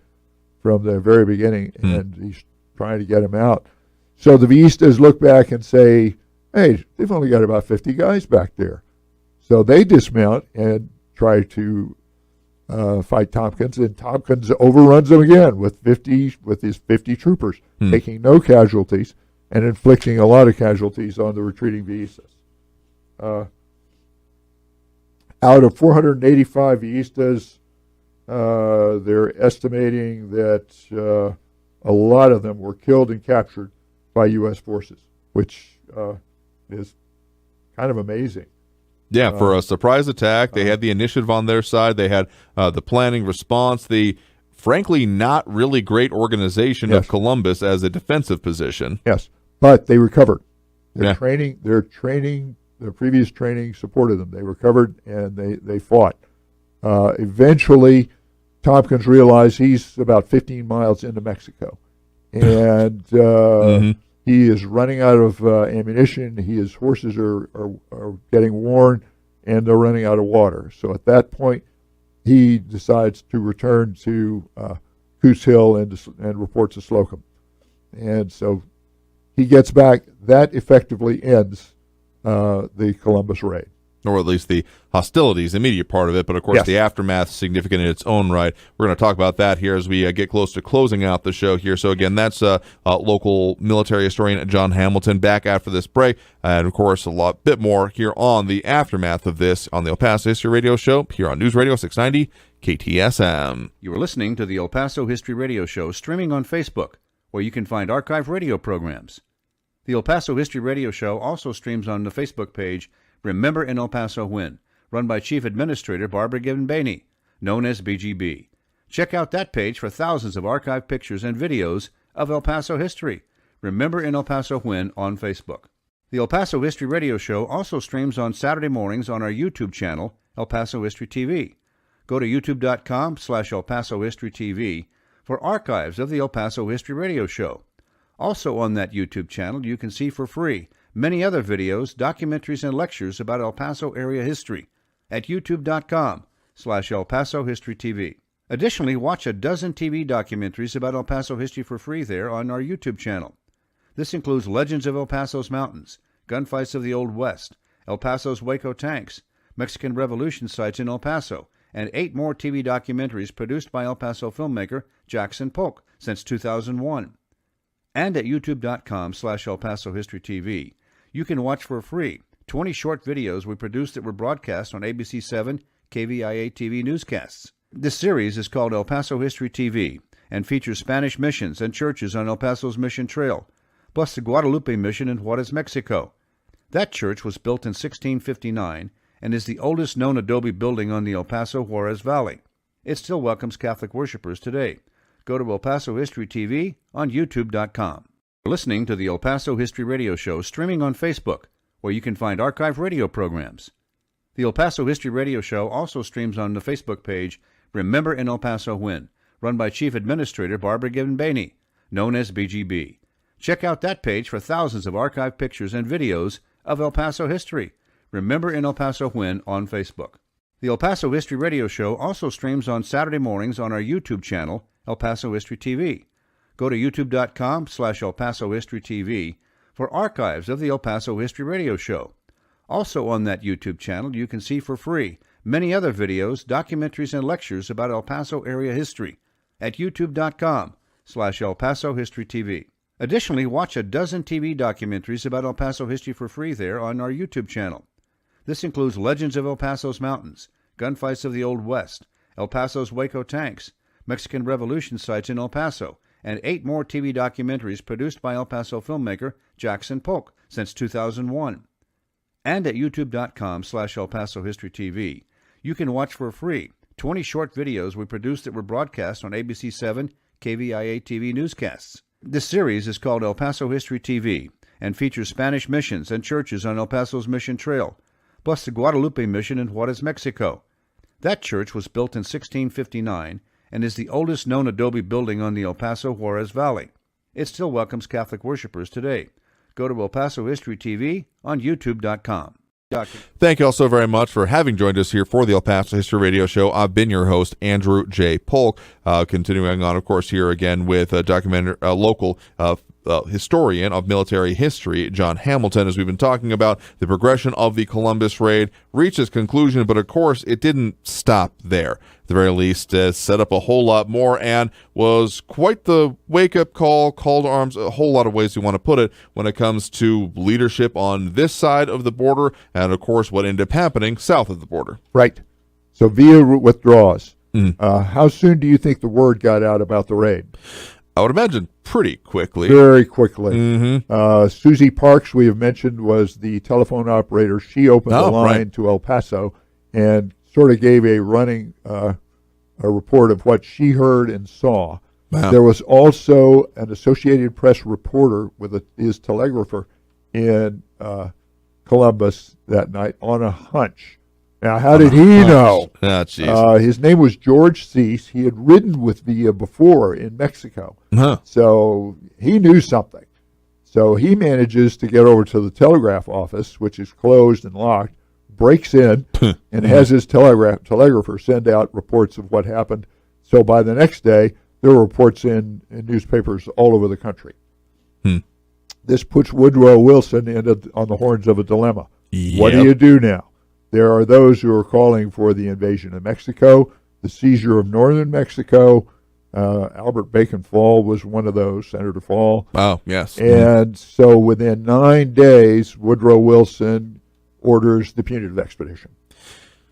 from the very beginning, and he's trying to get him out. So the Villistas look back and say, "Hey, they've only got about 50 guys back there." So they dismount and try to fight Tompkins, and Tompkins overruns them again with his 50 troopers, taking no casualties and inflicting a lot of casualties on the retreating Villistas. Out of 485 Villistas, they're estimating that a lot of them were killed and captured by U.S. forces, which is kind of amazing. Yeah, for a surprise attack, they had the initiative on their side. They had the planning response, the frankly not really great organization of Columbus as a defensive position. Yes, but they recovered. Their previous training supported them. They recovered and they fought. Eventually, Tompkins realized he's about 15 miles into Mexico, and he is running out of ammunition. His horses are getting worn, and they're running out of water. So at that point, he decides to return to Coos Hill and report to Slocum. And so he gets back. That effectively ends the Columbus raid. Or at least the hostilities, the immediate part of it. But, of course, the aftermath is significant in its own right. We're going to talk about that here as we get close to closing out the show here. So, again, that's local military historian John Hamilton back after this break. And, of course, a bit more here on the aftermath of this on the El Paso History Radio Show here on News Radio 690 KTSM. You are listening to the El Paso History Radio Show streaming on Facebook, where you can find archive radio programs. The El Paso History Radio Show also streams on the Facebook page Remember in El Paso When, run by Chief Administrator Barbara Gibbon-Bainey, known as BGB. Check out that page for thousands of archived pictures and videos of El Paso history. Remember in El Paso When on Facebook. The El Paso History Radio Show also streams on Saturday mornings on our YouTube channel, El Paso History TV. Go to youtube.com/El Paso History TV for archives of the El Paso History Radio Show. Also on that YouTube channel, you can see for free many other videos, documentaries, and lectures about El Paso area history at youtube.com/El Paso History TV. Additionally, watch a dozen TV documentaries about El Paso history for free there on our YouTube channel. This includes Legends of El Paso's Mountains, Gunfights of the Old West, El Paso's Waco Tanks, Mexican Revolution sites in El Paso, and 8 more TV documentaries produced by El Paso filmmaker Jackson Polk since 2001. And at youtube.com/El Paso History TV, you can watch for free 20 short videos we produced that were broadcast on ABC 7 KVIA TV newscasts. This series is called El Paso History TV and features Spanish missions and churches on El Paso's Mission Trail, plus the Guadalupe Mission in Juarez, Mexico. That church was built in 1659 and is the oldest known adobe building on the El Paso Juarez Valley. It still welcomes Catholic worshipers today. Go to El Paso History TV on youtube.com. You're listening to the El Paso History Radio Show streaming on Facebook, where you can find archive radio programs. The El Paso History Radio Show also streams on the Facebook page Remember in El Paso When, run by Chief Administrator Barbara Gibbon-Bainey, known as BGB. Check out that page for thousands of archived pictures and videos of El Paso history. Remember in El Paso When on Facebook. The El Paso History Radio Show also streams on Saturday mornings on our YouTube channel, El Paso History TV. Go to youtube.com/El Paso History TV for archives of the El Paso History Radio Show. Also on that YouTube channel, you can see for free many other videos, documentaries, and lectures about El Paso area history at youtube.com/El Paso History TV. Additionally, watch a dozen TV documentaries about El Paso history for free there on our YouTube channel. This includes Legends of El Paso's Mountains, Gunfights of the Old West, El Paso's Waco Tanks, Mexican Revolution sites in El Paso, and 8 more TV documentaries produced by El Paso filmmaker Jackson Polk since 2001. And at youtube.com/El Paso History TV, you can watch for free 20 short videos we produced that were broadcast on ABC 7 KVIA TV newscasts. This series is called El Paso History TV and features Spanish missions and churches on El Paso's Mission Trail, plus the Guadalupe Mission in Juarez, Mexico. That church was built in 1659 and is the oldest known adobe building on the El Paso Juarez Valley. It still welcomes Catholic worshipers today. Go to El Paso History TV on youtube.com. Thank you all so very much for having joined us here for the El Paso History Radio Show. I've been your host, Andrew J. Polk. Continuing on, of course, here again with a local historian of military history, John Hamilton, as we've been talking about the progression of the Columbus raid, reached its conclusion, but of course it didn't stop there. At the very least, set up a whole lot more and was quite the wake-up call to arms, a whole lot of ways you want to put it, when it comes to leadership on this side of the border and, of course, what ended up happening south of the border. Right. So Villa withdraws. How soon do you think the word got out about the raid? I would imagine pretty quickly. Very quickly. Susie Parks, we have mentioned, was the telephone operator. She opened the line to El Paso and sort of gave a running a report of what she heard and saw. Wow. There was also an Associated Press reporter with his telegrapher in Columbus that night on a hunch. Now, how did he know? His name was George Cease. He had ridden with Villa before in Mexico. So he knew something. So he manages to get over to the telegraph office, which is closed and locked, breaks in, and has his telegrapher send out reports of what happened. So by the next day, there were reports in newspapers all over the country. This puts Woodrow Wilson on the horns of a dilemma. Yep. What do you do now? There are those who are calling for the invasion of Mexico, the seizure of northern Mexico. Albert Bacon Fall was one of those, Senator Fall. Oh, yes. And so within 9 days, Woodrow Wilson orders the punitive expedition.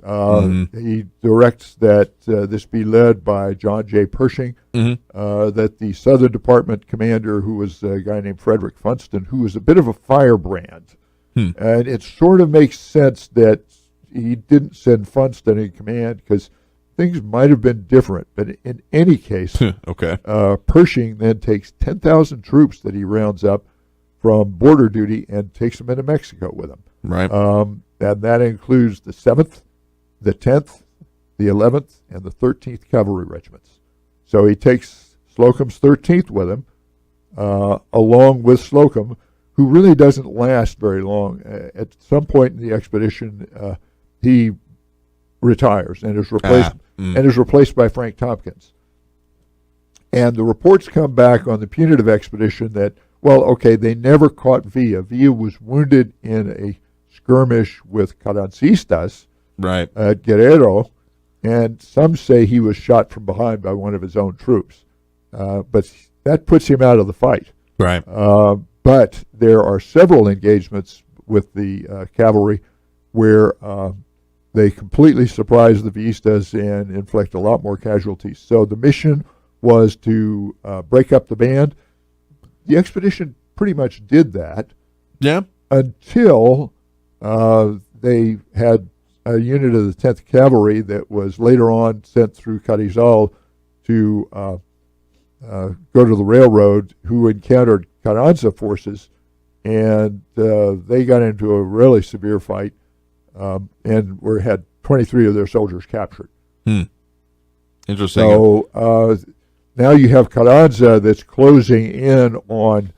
He directs that this be led by John J. Pershing, that the Southern Department commander, who was a guy named Frederick Funston, who was a bit of a firebrand. And it sort of makes sense that he didn't send Funston in command because things might have been different. But in any case, Pershing then takes 10,000 troops that he rounds up from border duty and takes them into Mexico with him. Right. And that includes the 7th, the 10th, the 11th, and the 13th Cavalry Regiments. So he takes Slocum's 13th with him, along with Slocum, who really doesn't last very long. At some point in the expedition, he retires and is replaced by Frank Tompkins. And the reports come back on the punitive expedition that, they never caught Villa. Villa was wounded in a skirmish with Carrancistas at Guerrero, and some say he was shot from behind by one of his own troops. But that puts him out of the fight. Right. But there are several engagements with the cavalry where they completely surprise the Vistas and inflict a lot more casualties. So the mission was to break up the band. The expedition pretty much did that. Yeah. Until they had a unit of the 10th Cavalry that was later on sent through Carrizal to go to the railroad, who encountered Carranza forces, and they got into a really severe fight and had 23 of their soldiers captured. Interesting. So now you have Carranza that's closing in on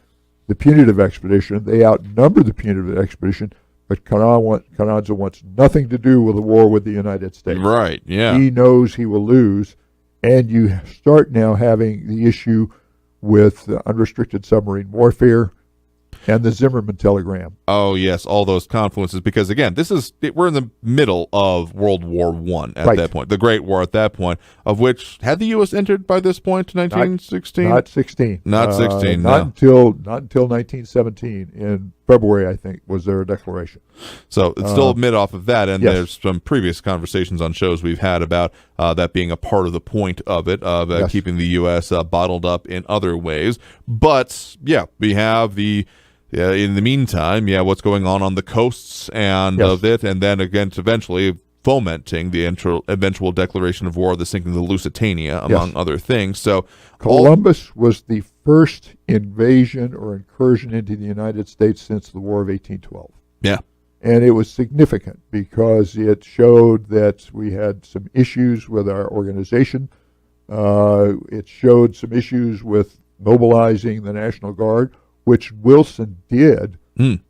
the punitive expedition. They outnumber the punitive expedition, but Carranza wants nothing to do with a war with the United States. Right, yeah. He knows he will lose, and you start now having the issue with unrestricted submarine warfare and the Zimmerman telegram. Oh, yes, all those confluences, because, again, we're in the middle of World War I at that point, the Great War at that point, of which, had the U.S. entered by this point, 1916? Not 16. Not 16, Not until 1917, in February, I think, was their declaration. So it's still mid off of that, and yes. There's some previous conversations on shows we've had about that being a part of the point of it, of yes. keeping the U.S. Bottled up in other ways. But, yeah, we have in the meantime, what's going on the coasts and yes. of it, and then again, eventually fomenting the eventual declaration of war, the sinking of the Lusitania, among yes. other things. So Columbus was the first invasion or incursion into the United States since the War of 1812. Yeah. And it was significant because it showed that we had some issues with our organization. It showed some issues with mobilizing the National Guard, which Wilson did.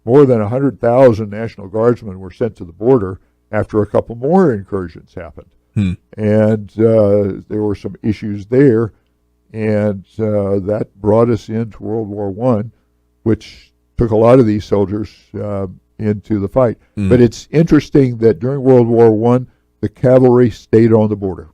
More than 100,000 National Guardsmen were sent to the border after a couple more incursions happened. And there were some issues there, and that brought us into World War I, which took a lot of these soldiers into the fight. But it's interesting that during World War I, the cavalry stayed on the border.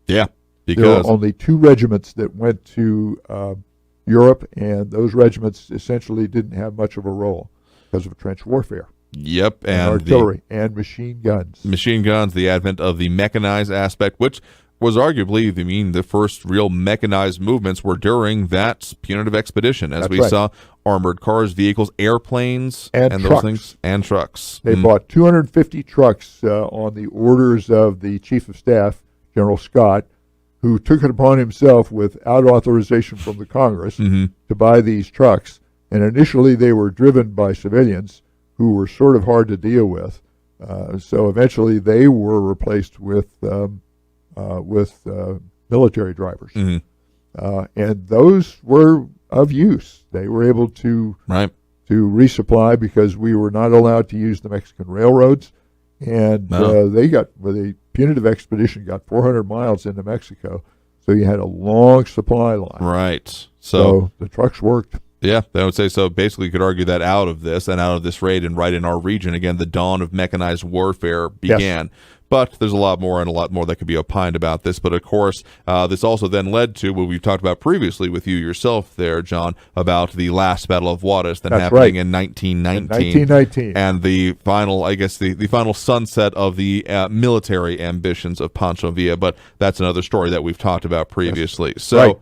Yeah, because there were only 2 regiments that went to Europe, and those regiments essentially didn't have much of a role because of trench warfare. Yep, and artillery and machine guns. Machine guns, the advent of the mechanized aspect, which was arguably, the first real mechanized movements were during that punitive expedition, as we saw armored cars, vehicles, airplanes, and trucks. Those things, and trucks. They bought 250 trucks on the orders of the Chief of Staff, General Scott, who took it upon himself without authorization from the Congress to buy these trucks. And initially they were driven by civilians who were sort of hard to deal with. So eventually they were replaced with military drivers. And those were of use. They were able to resupply because we were not allowed to use the Mexican railroads. And the punitive expedition got 400 miles into Mexico, so you had a long supply line. Right. So the trucks worked. Yeah, I would say so. Basically, you could argue that out of this raid and right in our region, again, the dawn of mechanized warfare began. Yes. But there's a lot more that could be opined about this. But, of course, this also then led to what we've talked about previously with you yourself there, John, about the last Battle of Juarez happening in 1919. And the final, the final sunset of the military ambitions of Pancho Villa. But that's another story that we've talked about previously. Yes. So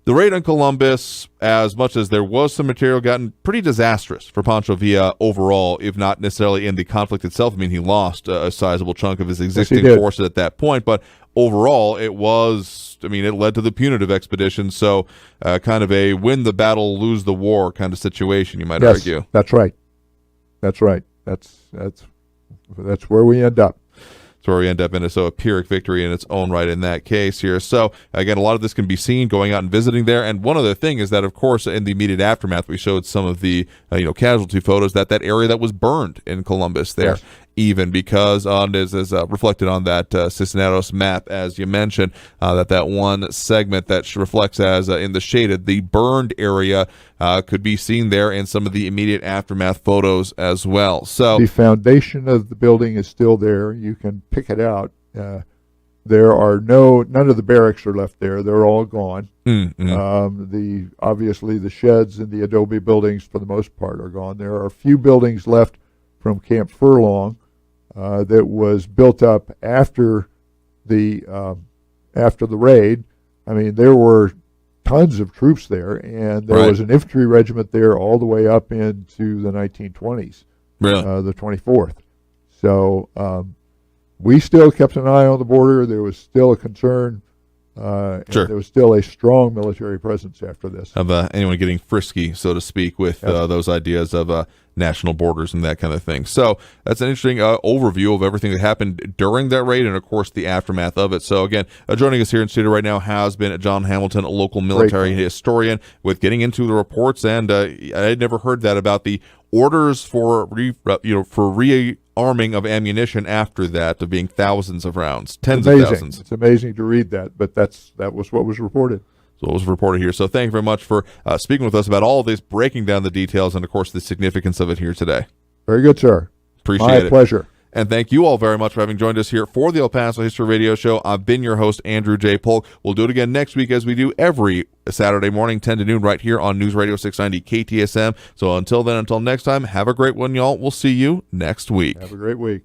the raid on Columbus, as much as there was some material, gotten pretty disastrous for Pancho Villa overall, if not necessarily in the conflict itself. He lost a sizable chunk of his existing forces at that point, but overall it was, it led to the punitive expedition, so kind of a win the battle, lose the war kind of situation, you might argue. That's right. That's where we end up. That's where we end up in a Pyrrhic victory in its own right in that case here. So, again, a lot of this can be seen going out and visiting there. And one other thing is that, of course, in the immediate aftermath, we showed some of the casualty photos, that area that was burned in Columbus there. Yes. Even because, as reflected on that Cisneros map, as you mentioned, that one segment that reflects as in the shaded, the burned area could be seen there in some of the immediate aftermath photos as well. So the foundation of the building is still there. You can pick it out. There are none of the barracks are left there. They're all gone. Mm-hmm. Obviously the sheds and the adobe buildings for the most part are gone. There are a few buildings left from Camp Furlong that was built up after the raid. I mean, there were tons of troops there, and there was an infantry regiment there all the way up into the 1920s. Really? The 24th. So we still kept an eye on the border. There was still a concern. And there was still a strong military presence after this. Of anyone getting frisky, so to speak, with those ideas of national borders and that kind of thing. So that's an interesting overview of everything that happened during that raid and, of course, the aftermath of it. So, again, joining us here in studio right now has been John Hamilton, a local military historian, with getting into the reports. And I had never heard that about the orders for rearming of ammunition after that, of being thousands of rounds, tens of thousands. It's amazing to read that, but that was what was reported. So it was reported here. So thank you very much for speaking with us about all of this, breaking down the details, and, of course, the significance of it here today. Very good, sir. Appreciate it. My pleasure. And thank you all very much for having joined us here for the El Paso History Radio Show. I've been your host, Andrew J. Polk. We'll do it again next week, as we do every Saturday morning, 10 to noon, right here on News Radio 690 KTSM. So until then, until next time, have a great one, y'all. We'll see you next week. Have a great week.